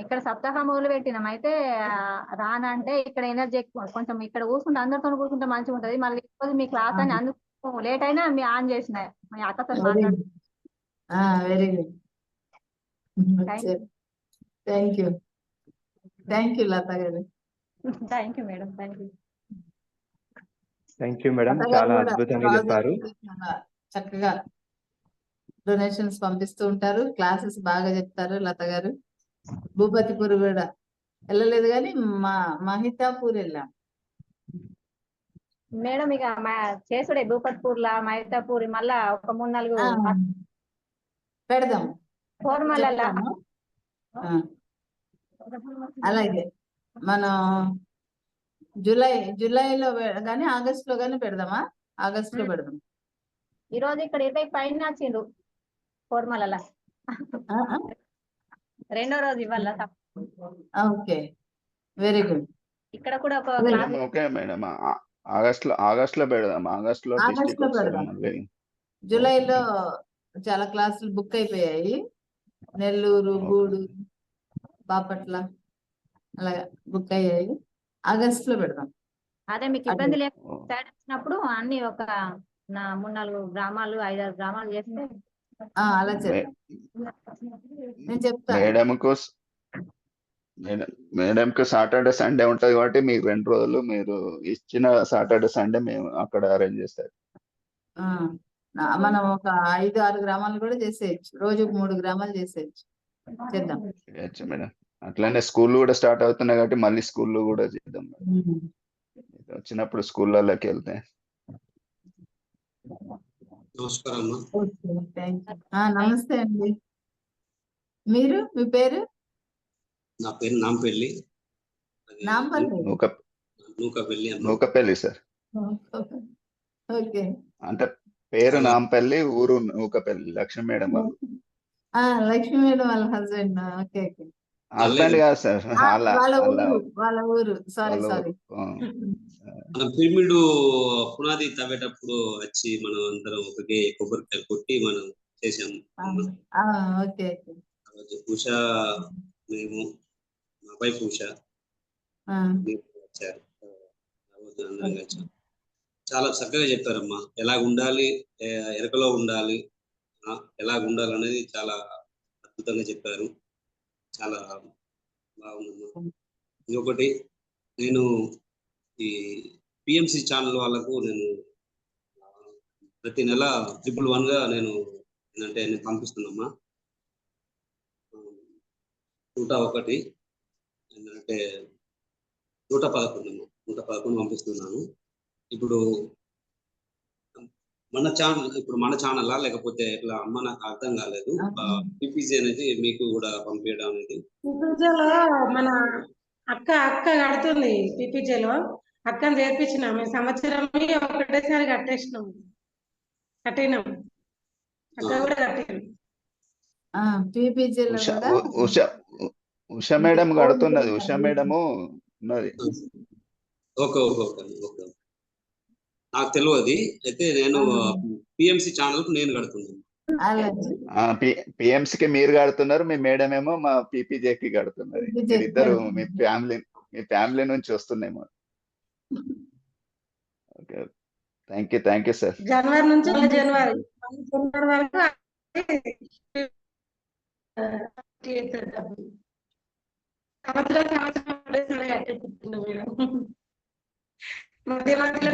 ఇక్కడ సప్తాహం మొదలు పెట్టినాం అయితే రానంటే ఇక్కడ ఎనర్జీ ఎక్కువ, కొంచెం ఇక్కడ కూర్చుంటే అందరితో కూర్చుంటే మంచిగా ఉంటది. మళ్ళీ ఈరోజు మీ క్లాస్ అని అందుకు లేట్ అయినా మీ ఆన్ చేసిన మీ అక్కతో మాట్లాడు. Very good. Thank you. Thank you Latha గారు. Thank you madam, thank you. Thank you madam, Latha గారు చాలా కూడా అద్భుతంగా చెప్పారు. చాలా చక్కగా డొనేషన్స్ పంపిస్తూ ఉంటారు, క్లాసెస్ బాగా చెప్తారు లత గారు. భూపతిపూర్ కూడా వెళ్ళలేదు కానీ మహితాపూర్ వెళ్ళాం మేడం. ఇక చేసుడే భూపత్పూర్ లా మైతాపూర్ మళ్ళా ఒక 3-4 పెడదాం. ఫోర్మల్లా అలాగే మనం జూలైలో కానీ ఆగస్ట్ లో కానీ పెడదామా? ఆగస్ట్ లో పెడదాం. ఈ రోజు ఇక్కడ 20 పైన వచ్చిండ్రు ఫోర్మల్లా. రెండో రోజు ఇవ్వాల. Okay, very good. ఇక్కడ కూడా ఒక మేడం, ఓకే మేడం, ఆగస్ట్ లో పెడదాం. ఆగస్ట్ లో డిస్ట్రిక్ట్ వస్తారు మళ్ళీ. జూలైలో చాలా క్లాసులు బుక్ అయిపోయాయి, నెల్లూరు, గూడూరు, బాపట్ల అలా బుక్ అయ్యాయి. ఆగస్ట్ లో పెడదాం. అదే మీకు ఇబ్బంది లేకపోతే అన్ని ఒక 3-4 గ్రామాలు 5-6 గ్రామాలు చేస్తే అలా చేద్దాం. నేను చెప్తాను మేడంకు సాటర్డే సండే ఉంటది కాబట్టి మీకు 2 రోజులు మీరు ఇచ్చిన సాటర్డే సండే మేము అక్కడ అరేంజ్ చేస్తారు. మనం ఒక 5-6 గ్రామాలు కూడా చేసేయచ్చు, రోజుకు 3 గ్రామాలు చేసేయచ్చు. చేద్దాం మేడం. అట్లనే స్కూల్ కూడా స్టార్ట్ అవుతున్నాయి కాబట్టి మళ్ళీ స్కూల్లో కూడా చేద్దాం. వచ్చినప్పుడు స్కూళ్ళలోకి వెళ్తే. నమస్తే అండి. మీ పేరు? నా పేరు నాంపల్లి. నూకపల్లి సార్. ఓకే. అంటే పేరు నాంపల్లి, ఊరు నూకపల్లి. లక్ష్మీ మేడం వాళ్ళు. లక్ష్మీ మేడం వాళ్ళ హస్బెండ్. Okay okay. హస్బెండ్ కాదు సార్, వాళ్ళ ఊరు. సారీ. మనం పిరమిడ్ పునాది తవ్వేటప్పుడు వచ్చి మనం అందరం ఒకటే కొబ్బరికాయ కొట్టి మనం చేసాము. ఓకే. ఉషా, మేము, మా వైఫ్ ఉషా వచ్చారు. అందరం కలిసి చాలా చక్కగా చెప్పారమ్మా. ఎలాగ ఉండాలి, ఎరకలో ఉండాలి, ఎలాగ ఉండాలి అనేది చాలా అద్భుతంగా చెప్పారు. చాలా బాగుందమ్మా. ఇంకొకటి, నేను ఈ పిఎంసి ఛానల్ వాళ్ళకు నేను ప్రతి నెల 111గా నేను పంపిస్తున్నామ్మా. 101 ఏంటంటే 111 పంపిస్తున్నాను. ఇప్పుడు మన ఛానల్ లేకపోతే ఇట్లా అమ్మ నాకు అర్థం కాలేదు. పిపిజి అనేది మీకు కూడా పంపించడం అనేది మన అక్క కడుతుంది. పిపిజేలో అక్కని చేర్పించినాం. మేము సంవత్సరం ఒకటేసారి కట్టినాం. అక్క కూడా కట్టినాం. ఉషా మేడం కడుతున్నది. ఉషా మేడము ఉన్నది. ఓకే. నాకు తెలియదు. అయితే నేను పిఎంసి ఛానల్ నేను కడుతున్నాను. పిఎంసికి మీరు కడుతున్నారు, మీ మేడం ఏమో మా పిపిజేకి కడుతున్నారు. మీరిద్దరు మీ ఫ్యామిలీ నుంచి వస్తున్నాయేమో. Okay, thank you sir. జనవరి నుంచి జనవరి వరకు మధ్యలో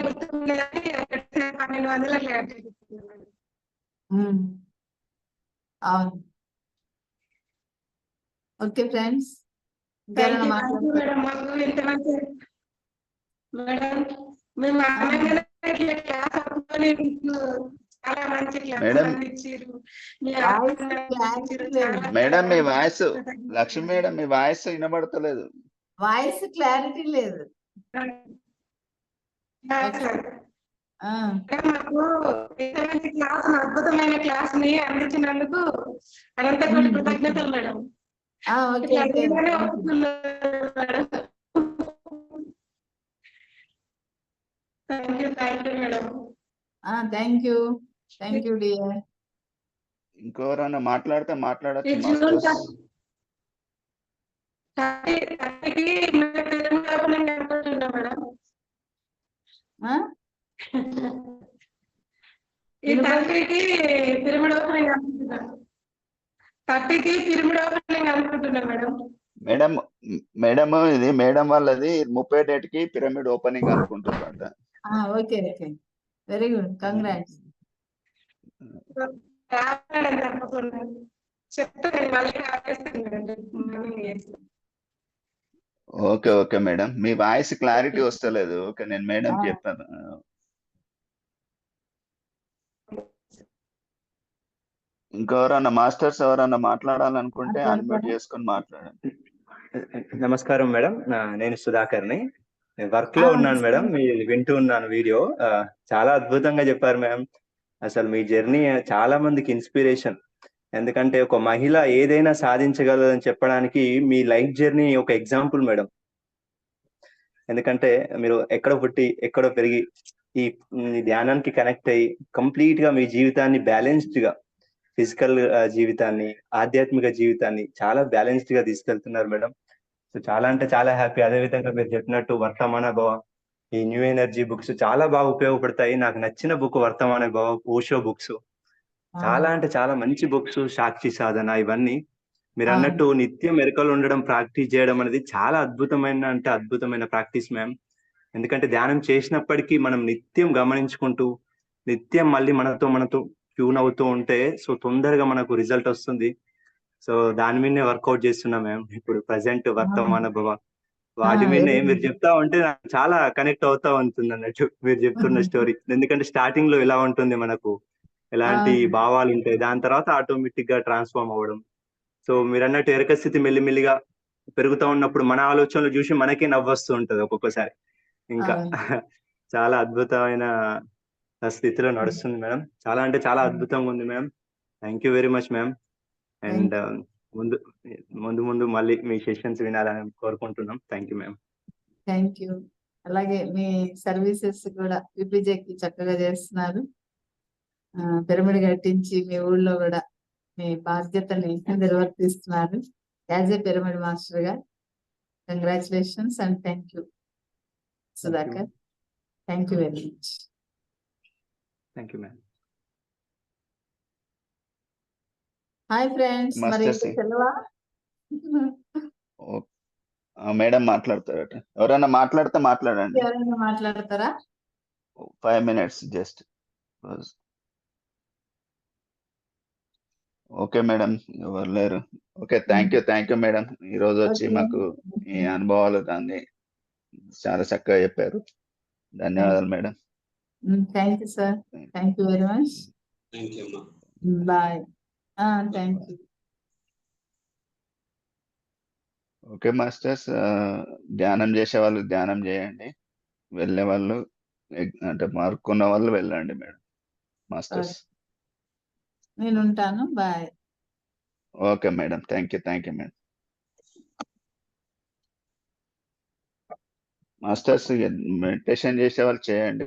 గుర్తుంది. 1200 అవును. ఓకే ఫ్రెండ్స్, మేడం మాకు ఇంత మంచి మేడం మేము క్లాస్ చాలా మంచి క్లాస్ మేడం అందించారు. మీ వాయిస్ అర్థం క్లారిటీ అందించారు. లేదు. చాలా మేడం మీ చాలా వాయిస్ కృతజ్ఞతలు. లక్ష్మి మేడం మీ వాయిస్ వినబడతలేదు. వాయిస్ క్లారిటీ లేదు. సార్ ఆ మాకు ఇటువంటి క్లాస్ అద్భుతమైన క్లాస్ ని అందించినందుకు అనంత కోటి కృతజ్ఞతలు మేడం. ఓకే ఇట్లా ఓకే అడిగితేనే ఒప్పుకున్నారు మేడం. Thank you madam. Thank you dear. ఇంకెవరైనా మాట్లాడితే మాట్లాడచ్చు ఈ జూన్ మాస్టర్స్. 30కి తిరుమల ఓపెనింగ్ అనుకుంటున్నా మేడం. ఈ 30కి తిరుమల ఓపెనింగ్ అనుకుంటున్నా. 30కి తిరుమల ఓపెనింగ్ అనుకుంటున్నా మేడం. మేడం మేడం ఇది మేడం వాళ్ళది 30 డేట్ కి పిరమిడ్ ఓపెనింగ్ అనుకుంటున్నారట. Okay okay very good congrats. తప్పకుండా చెప్తాను మళ్ళీ ఓకే ఓకే మేడం మీ వాయిస్ క్లారిటీ వస్తలేదు. ఓకే నేను మేడం చెప్తాను. ఇంకెవరన్నా మాస్టర్స్ ఎవరన్నా మాట్లాడాలనుకుంటే అన్మ్యూట్ చేసుకొని మాట్లాడండి. నమస్కారం మేడం, నేను సుధాకర్ని. వర్క్ లో ఉన్నాను మేడం, మీరు వింటూ ఉన్నాను వీడియో. చాలా అద్భుతంగా చెప్పారు మేడం. అసలు మీ జర్నీ చాలా మందికి ఇన్స్పిరేషన్. ఎందుకంటే ఒక మహిళ ఏదైనా సాధించగలదని చెప్పడానికి మీ లైఫ్ జర్నీ ఒక ఎగ్జాంపుల్ మేడం. ఎందుకంటే మీరు ఎక్కడ పుట్టి ఎక్కడో పెరిగి ఈ ధ్యానానికి కనెక్ట్ అయ్యి కంప్లీట్ గా మీ జీవితాన్ని బ్యాలెన్స్డ్ గా, ఫిజికల్ జీవితాన్ని, ఆధ్యాత్మిక జీవితాన్ని చాలా బ్యాలెన్స్డ్ గా తీసుకెళ్తున్నారు మేడం. సో చాలా అంటే చాలా హ్యాపీ. అదేవిధంగా మీరు చెప్పినట్టు వర్తమాన భవ, ఈ న్యూ ఎనర్జీ బుక్స్ చాలా బాగా ఉపయోగపడతాయి. నాకు నచ్చిన బుక్ వర్తమాన భవ, ఓషో బుక్స్ చాలా అంటే చాలా మంచి బుక్స్. సాక్షి సాధన, ఇవన్నీ మీరు అన్నట్టు నిత్యం మెరకలు ఉండడం, ప్రాక్టీస్ చేయడం అనేది చాలా అద్భుతమైన ప్రాక్టీస్ మ్యామ్. ఎందుకంటే ధ్యానం చేసినప్పటికీ మనం నిత్యం గమనించుకుంటూ నిత్యం మళ్ళీ మనతో ట్యూన్ అవుతూ ఉంటే సో తొందరగా మనకు రిజల్ట్ వస్తుంది. సో దాని మీదనే వర్కౌట్ చేస్తున్నాం మ్యామ్ ఇప్పుడు ప్రజెంట్ వర్తమాన భవ. వాటి మీదనే మీరు చెప్తా ఉంటే నాకు చాలా కనెక్ట్ అవుతా ఉంటుంది అన్నట్టు మీరు చెప్తున్న స్టోరీ. ఎందుకంటే స్టార్టింగ్ లో ఎలా ఉంటుంది, మనకు ఎలాంటి భావాలు ఉంటాయి, దాని తర్వాత ఆటోమేటిక్ గా ట్రాన్స్ఫార్మ్ అవ్వడం. సో మీరు అన్నట్టు ఎరక స్థితి మెల్లిమెల్లిగా పెరుగుతూ ఉన్నప్పుడు మన ఆలోచనలు చూసి మనకే నవ్వొస్తూ ఉంటది ఒక్కొక్కసారి. ఇంకా చాలా అద్భుతమైన స్థితిలో నడుస్తుంది మేడం. చాలా అంటే చాలా అద్భుతంగా ఉంది ma'am. Thank you very much ma'am. And ముందు మళ్ళీ మీ సెషన్స్ వినాలని కోరుకుంటున్నాం. Thank you ma'am. Thank you. అలాగే మీ సర్వీసెస్ కూడా విపిజేకి చక్కగా చేస్తున్నారు. పిరమిడ్ కట్టించి మీ ఊళ్ళో కూడా మీ బాధ్యతని నిర్వర్తిస్తున్నారు యాజ్ ఏ పిరమిడ్ మాస్టర్ గా. Congratulations and thank you Sudhakar. Thank you very much. Thank you ma'am. Hi friends, మరి సెలవా? మేడం మాట్లాడతారట. ఎవరైనా మాట్లాడితే మాట్లాడండి. ఎవరైనా మాట్లాడతారా? 5 minutes జస్ట్. ఓకే మేడం, ఎవరు లేరు. Okay thank you madam. ఈ రోజు వచ్చి మాకు ఈ అనుభవాలు దాన్ని చాలా చక్కగా చెప్పారు. ధన్యవాదాలు madam. Thank you sir. Thank you very much. Thank you అమ్మా. Bye. Thank you. Okay masters, ధ్యానం చేసే వాళ్ళు ధ్యానం చేయండి, వెళ్ళే వాళ్ళు అంటే మార్కున్న వాళ్ళు వెళ్ళండి మేడం. మాస్టర్స్ నేను ఉంటాను. Bye. Okay madam, thank you madam. Masters meditation చేసే వాళ్ళు చేయండి.